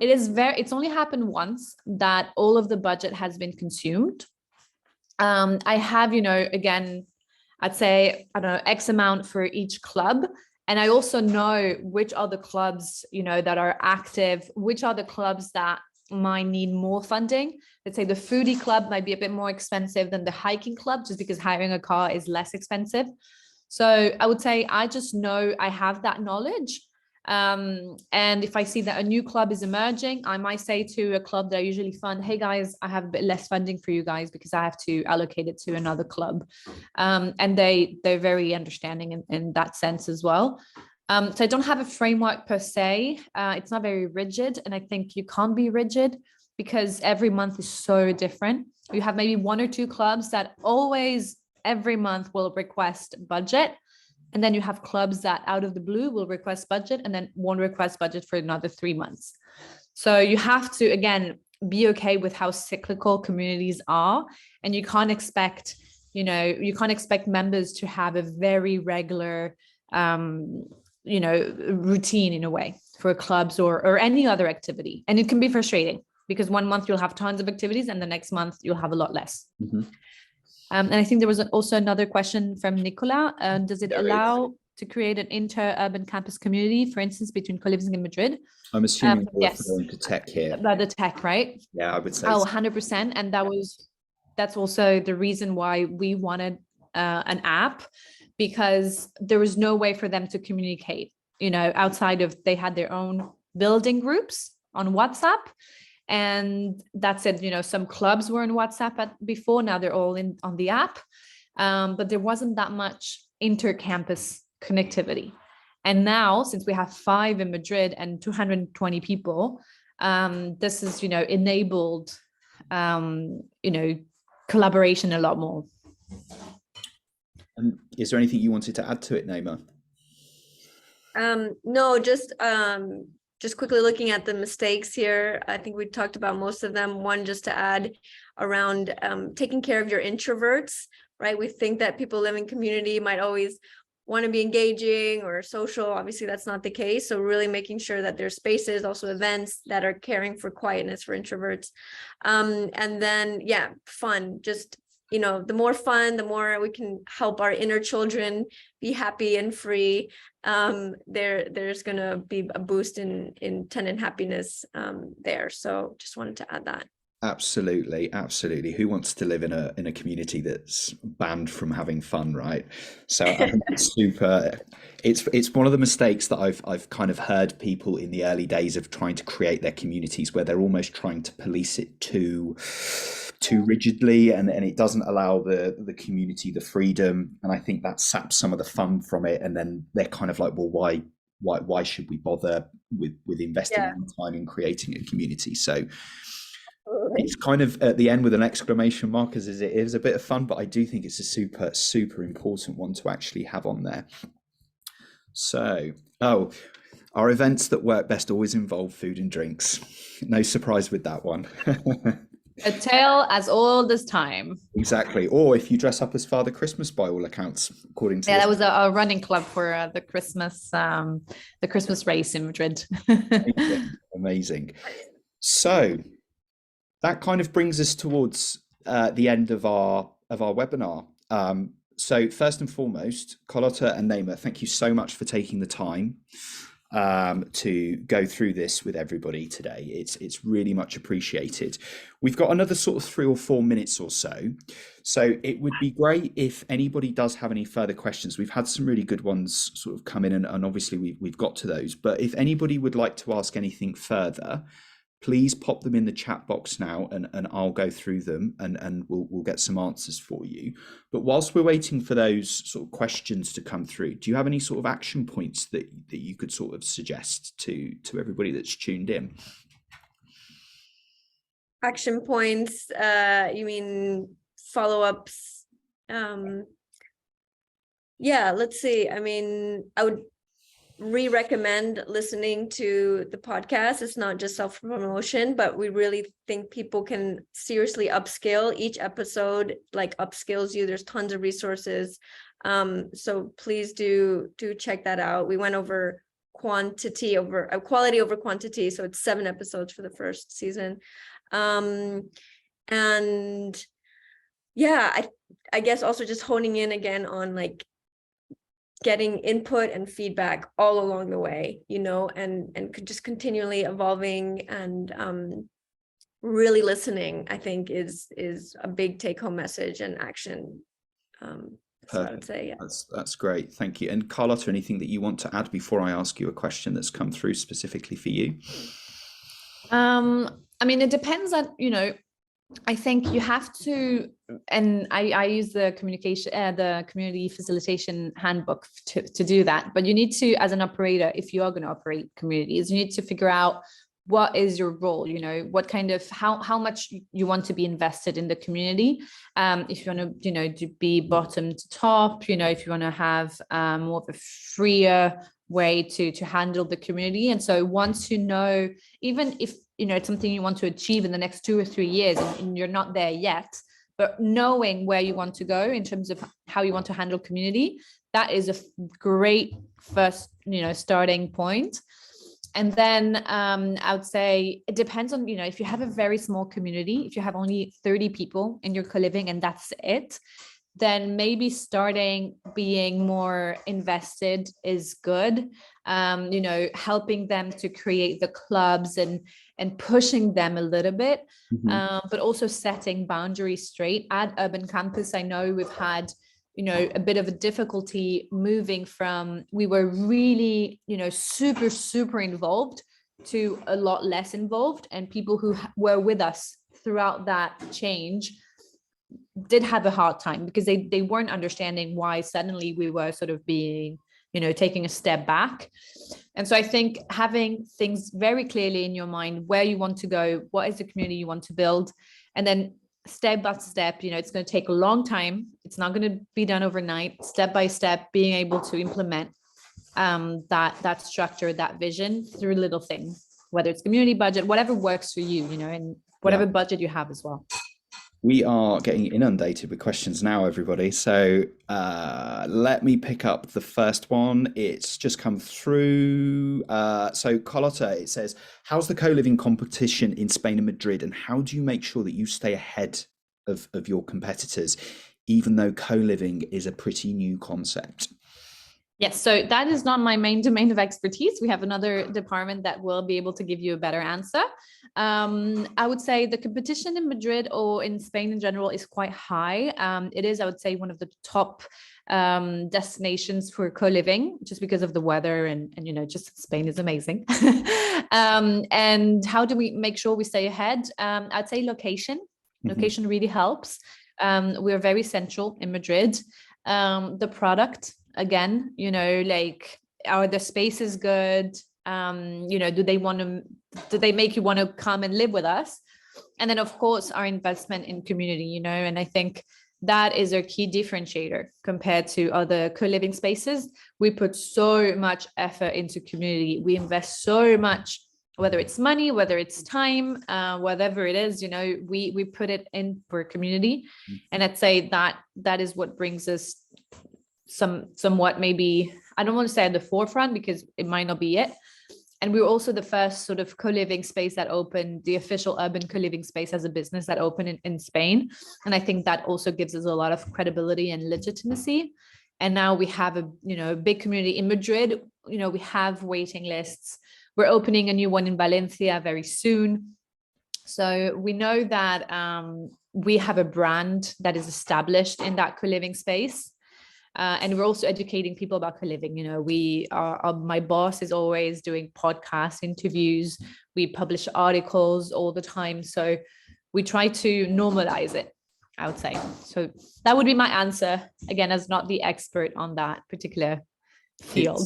It's only happened once that all of the budget has been consumed. I have, you know, again, I'd say, I don't know, X amount for each club. And I also know which are the clubs, you know, that are active, which are the clubs that might need more funding. Let's say the foodie club might be a bit more expensive than the hiking club, just because hiring a car is less expensive. So I would say I just know I have that knowledge. And if I see that a new club is emerging, I might say to a club that I usually fund, "Hey guys, I have a bit less funding for you guys because I have to allocate it to another club." And they're very understanding in that sense as well. So I don't have a framework per se. It's not very rigid, and I think you can't be rigid because every month is so different. You have maybe 1 or 2 clubs that always every month will request budget. And then you have clubs that out of the blue will request budget and then won't request budget for another 3 months. So you have to, again, be okay with how cyclical communities are. And you can't expect, you know, you can't expect members to have a very regular, you know, routine in a way for clubs or any other activity. And it can be frustrating because 1 month you'll have tons of activities and the next month you'll have a lot less. Mm-hmm. And I think there was also another question from Nicola. Does it allow to create an inter-urban campus community, for instance, between Coliving and Madrid? I'm assuming you're yes. referring to tech here. About the tech, right? Yeah, I would say. Oh, 100%. And that's also the reason why we wanted an app, because there was no way for them to communicate, you know, outside of they had their own building groups on WhatsApp. And that's it. You know, some clubs were in WhatsApp before, now they're all on the app. But there wasn't that much inter-campus connectivity. And now, since we have 5 in Madrid and 220 people, this is, you know, enabled, you know, collaboration a lot more. Is there anything you wanted to add to it, Naima? No, just just quickly looking at the mistakes here, I think we talked about most of them. One, just to add around taking care of your introverts, right? We think that people live in community might always want to be engaging or social. Obviously, that's not the case. So really making sure that there's spaces, also events that are caring for quietness for introverts. And then, yeah, fun. Just, the more fun, the more we can help our inner children be happy and free. There's going to be a boost in tenant happiness there. So just wanted to add that. Absolutely, absolutely. Who wants to live in a community that's banned from having fun, right? So I think it's super. It's one of the mistakes that I've kind of heard people in the early days of trying to create their communities, where they're almost trying to police it too rigidly, and it doesn't allow the community the freedom. And I think that saps some of the fun from it. And then they're kind of like, well, why should we bother with investing time in creating a community? So it's kind of at the end with an exclamation mark, as it is a bit of fun, but I do think it's a super important one to actually have on there. So, our events that work best always involve food and drinks. No surprise with that one. A tale as old as time. Exactly. Or if you dress up as Father Christmas by all accounts, according to that was a running club for the Christmas race in Madrid. Amazing. So that kind of brings us towards the end of our webinar. So first and foremost, Carlota and Naima, thank you so much for taking the time to go through this with everybody today. It's really much appreciated. We've got another sort of 3 or 4 minutes or so. So it would be great if anybody does have any further questions. We've had some really good ones sort of come in, and obviously we've got to those. But if anybody would like to ask anything further, please pop them in the chat box now, and I'll go through them and we'll get some answers for you. But whilst we're waiting for those sort of questions to come through, do you have any sort of action points that you could sort of suggest to everybody that's tuned in? Action points, you mean follow-ups? Yeah, let's see. I mean, I would recommend listening to the podcast. It's not just self-promotion, but we really think people can seriously upskill. Each episode like upskills you. There's tons of resources. So please do check that out. We went over quality over quantity. So it's 7 episodes for the first season. And yeah, I guess also just honing in again on like getting input and feedback all along the way, and just continually evolving and really listening, I think is a big take-home message and action. So I would say, yeah. That's great. Thank you. And Carlota, anything that you want to add before I ask you a question that's come through specifically for you? I mean, it depends on, I think you have to, and I use the community facilitation handbook to do that. But you need to, as an operator, if you are going to operate communities, you need to figure out what is your role, what kind of, how much you want to be invested in the community. If you want to, to be bottom to top, if you want to have more of a freer way to handle the community. And so once you know, even if it's something you want to achieve in the next 2 or 3 years and you're not there yet, but knowing where you want to go in terms of how you want to handle community, that is a great first starting point. And then I would say it depends on, if you have a very small community, if you have only 30 people in your co-living and that's it, then maybe starting being more invested is good. Helping them to create the clubs and pushing them a little bit, but also setting boundaries straight. At Urban Campus, I know we've had, a bit of a difficulty moving from, we were really, super involved to a lot less involved. And people who were with us throughout that change did have a hard time because they weren't understanding why suddenly we were sort of being, taking a step back. And so I think having things very clearly in your mind, where you want to go, what is the community you want to build, and then step by step, it's going to take a long time. It's not going to be done overnight. Step by step, being able to implement that structure, that vision through little things, whether it's community budget, whatever works for you, you know, and whatever budget you have as well. We are getting inundated with questions now, everybody. So let me pick up the first one. It's just come through. So Carlota, it says, how's the co-living competition in Spain and Madrid, and how do you make sure that you stay ahead of your competitors, even though co-living is a pretty new concept? Yes, so that is not my main domain of expertise. We have another department that will be able to give you a better answer. I would say the competition in Madrid or in Spain in general is quite high. It is, I would say, one of the top destinations for co-living, just because of the weather and you know, just Spain is amazing. And how do we make sure we stay ahead? I'd say location. Location really helps. We're very central in Madrid. The product, again, you know, like, are the spaces good? You know, do they make you want to come and live with us? And then of course our investment in community, you know, and I think that is our key differentiator compared to other co-living spaces. We put so much effort into community. We invest so much, whether it's money, whether it's time, whatever it is, you know, we put it in for community. And I'd say that is what brings us somewhat, maybe, I don't want to say at the forefront because it might not be it. And we were also the first sort of co-living space that opened, the official urban co-living space as a business that opened in Spain. And I think that also gives us a lot of credibility and legitimacy. And now we have a, you know, a big community in Madrid. You know, we have waiting lists. We're opening a new one in Valencia very soon. So we know that we have a brand that is established in that co-living space. And we're also educating people about co-living. You know, we are, my boss is always doing podcast interviews. We publish articles all the time. So we try to normalize it, I would say. So that would be my answer, again, as not the expert on that particular field.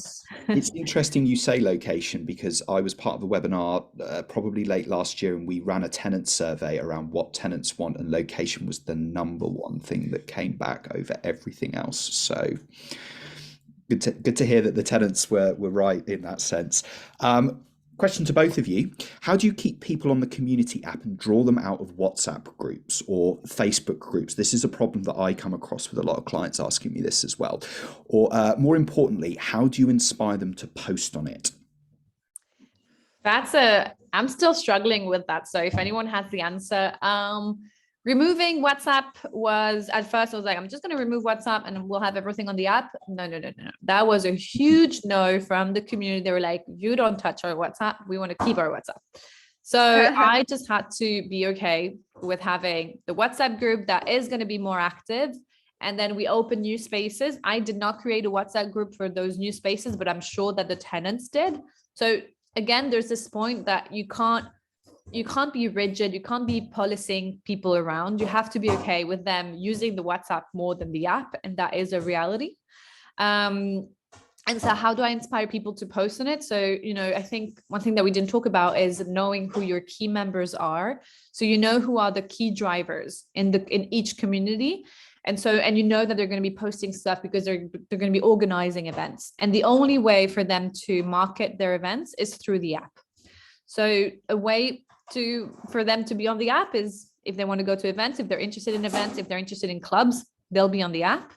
It's interesting you say location, because I was part of a webinar probably late last year, and we ran a tenant survey around what tenants want, and location was the number one thing that came back over everything else. So good to hear that the tenants were right in that sense. Question to both of you. How do you keep people on the community app and draw them out of WhatsApp groups or Facebook groups? This is a problem that I come across with a lot of clients asking me this as well. Or more importantly, how do you inspire them to post on it? I'm still struggling with that. So if anyone has the answer, removing WhatsApp was, at first I was like, I'm just going to remove WhatsApp and we'll have everything on the app. No. That was a huge no from the community. They were like, you don't touch our WhatsApp. We want to keep our WhatsApp. So I just had to be okay with having the WhatsApp group that is going to be more active. And then we open new spaces. I did not create a WhatsApp group for those new spaces, but I'm sure that the tenants did. So again, there's this point that you can't be rigid. You can't be policing people around. You have to be okay with them using the WhatsApp more than the app. And that is a reality. And so how do I inspire people to post on it? So, you know, I think one thing that we didn't talk about is knowing who your key members are. So you know who are the key drivers in each community. And so, and you know that they're going to be posting stuff because they're going to be organizing events. And the only way for them to market their events is through the app. So a way for them to be on the app is if they want to go to events, if they're interested in events, if they're interested in clubs, they'll be on the app.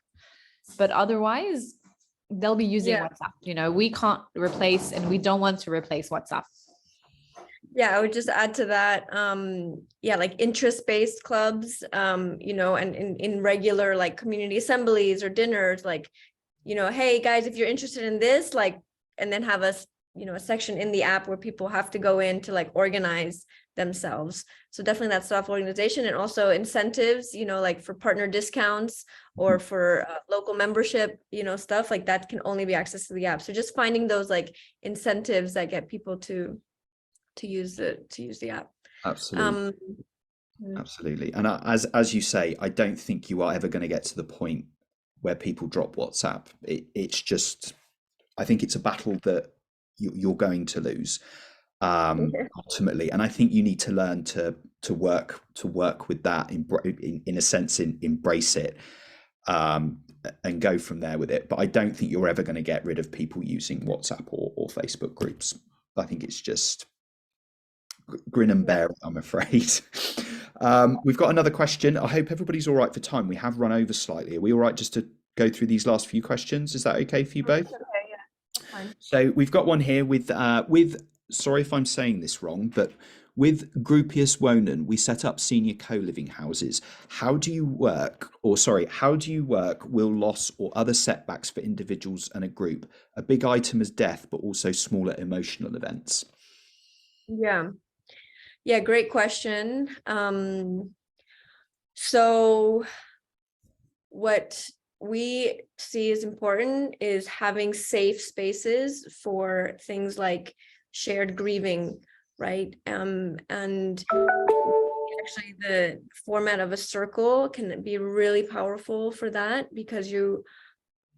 But otherwise, they'll be using WhatsApp. You know, we can't replace, and we don't want to replace WhatsApp. Yeah, I would just add to that. Like interest-based clubs, you know, and in regular like community assemblies or dinners, like, you know, hey guys, if you're interested in this, like, and then have us, you know, a section in the app where people have to go in to like organize themselves. So definitely that self-organization, and also incentives, you know, like for partner discounts or for local membership, you know, stuff like that can only be accessed to the app. So just finding those like incentives that get people to use the app. Absolutely. Absolutely. And as you say, I don't think you are ever going to get to the point where people drop WhatsApp. It's just, I think it's a battle that you're going to lose ultimately. And I think you need to learn to work with that in a sense, embrace it. and go from there with it. But I don't think you're ever going to get rid of people using WhatsApp or Facebook groups. I think it's just grin and bear it, I'm afraid. We've got another question. I hope everybody's all right for time. We have run over slightly. Are we all right just to go through these last few questions? Is that okay for you both? Okay, yeah, fine. So we've got one here with sorry if I'm saying this wrong, but with Groupius Wonen, we set up senior co-living houses. How do you work will loss or other setbacks for individuals and a group? A big item is death, but also smaller emotional events. Yeah, great question. So what we see is important is having safe spaces for things like shared grieving, right? And actually the format of a circle can be really powerful for that, because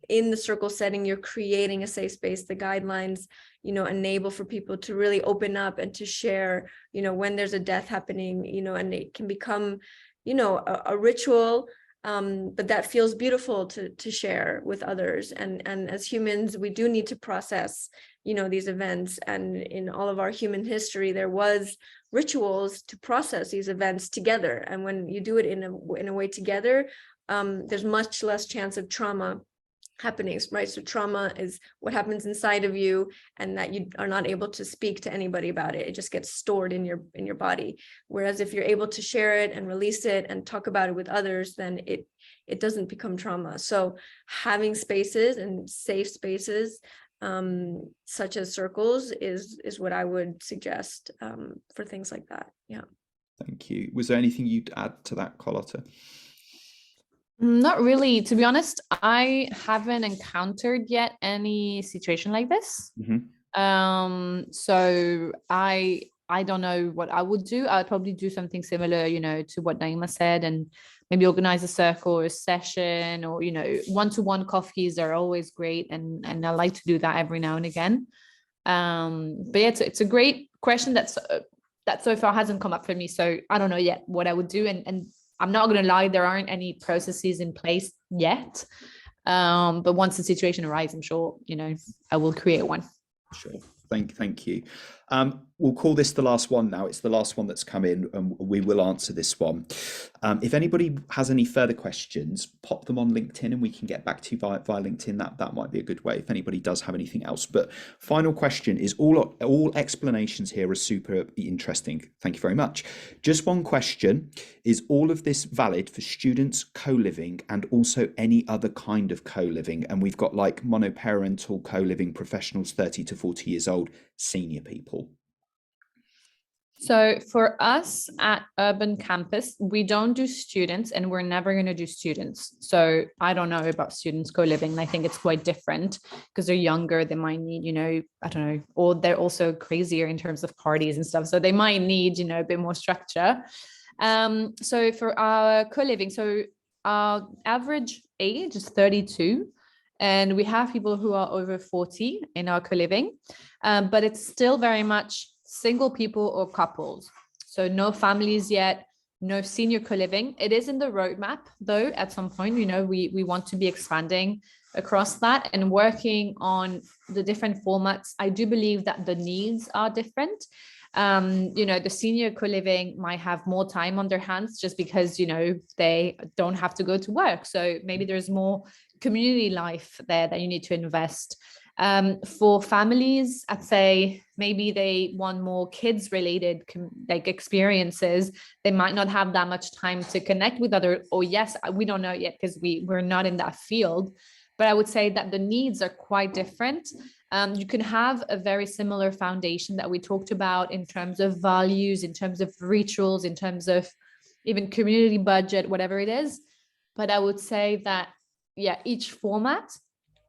in the circle setting, you're creating a safe space. The guidelines, enable for people to really open up and to share, when there's a death happening, and it can become, a ritual, but that feels beautiful to share with others. And as humans, we do need to process, these events. And in all of our human history, there was rituals to process these events together. And when you do it in a way together, there's much less chance of trauma happenings, right? So trauma is what happens inside of you, and that you are not able to speak to anybody about it. It just gets stored in your body. Whereas if you're able to share it and release it and talk about it with others, then it doesn't become trauma. So having spaces and safe spaces, such as circles, is what I would suggest for things like that. Yeah. Thank you. Was there anything you'd add to that, Carlota? Not really. To be honest, I haven't encountered yet any situation like this. So I don't know what I would do. I'd probably do something similar, to what Naima said, and maybe organize a circle or a session, or, one-to-one coffees are always great. And I like to do that every now and again. But yeah, it's a great question that so far hasn't come up for me. So I don't know yet what I would do. And I'm not going to lie, there aren't any processes in place yet. But once the situation arises, I'm sure, I will create one. Sure. Thank you. We'll call this the last one now. It's the last one that's come in, and we will answer this one. If anybody has any further questions, pop them on LinkedIn and we can get back to you via LinkedIn. That might be a good way if anybody does have anything else. But final question is, all explanations here are super interesting. Thank you very much. Just one question: is all of this valid for students, co-living, and also any other kind of co-living? And we've got like monoparental co-living professionals, 30 to 40 years old, senior people. So for us at Urban Campus, we don't do students, and we're never going to do students. So I don't know about students co-living. I think it's quite different because they're younger. They might need, I don't know, or they're also crazier in terms of parties and stuff. So they might need, a bit more structure. So for our co-living, so our average age is 32. And we have people who are over 40 in our co-living, but it's still very much single people or couples. So no families yet, no senior co-living. It is in the roadmap though, at some point, we want to be expanding across that and working on the different formats. I do believe that the needs are different. The senior co-living might have more time on their hands just because, they don't have to go to work. So maybe there's more community life there that you need to invest. For families, I'd say maybe they want more kids related experiences. They might not have that much time to connect with we don't know yet because we're not in that field. But I would say that the needs are quite different. You can have a very similar foundation that we talked about in terms of values, in terms of rituals, in terms of even community budget, whatever it is. But I would say that, each format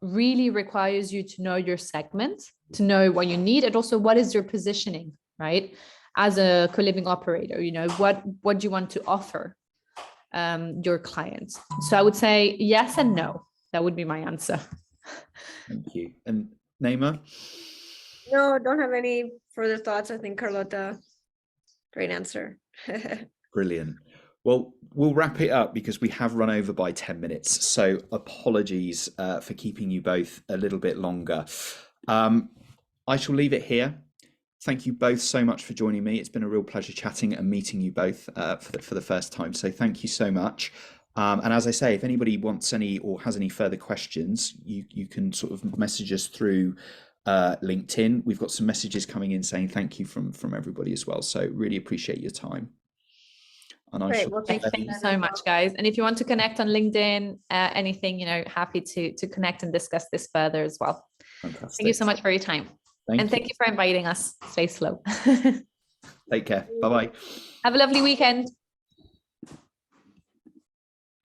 really requires you to know your segment, to know what you need, and also what is your positioning, right? As a co-living operator, what do you want to offer your clients? So I would say yes and no. That would be my answer. Thank you. And Naima? No, don't have any further thoughts. I think Carlota, great answer. Brilliant. Well, we'll wrap it up because we have run over by 10 minutes. So apologies for keeping you both a little bit longer. I shall leave it here. Thank you both so much for joining me. It's been a real pleasure chatting and meeting you both for the first time. So thank you so much. And as I say, if anybody wants any or has any further questions, you can sort of message us through LinkedIn. We've got some messages coming in saying thank you from everybody as well. So really appreciate your time. And Great. Well, thank you so much, guys. And if you want to connect on LinkedIn, anything, happy to connect and discuss this further as well. Fantastic. Thank you so much for your time. Thank you for inviting us, Spaceflow. Take care. Bye-bye. Have a lovely weekend.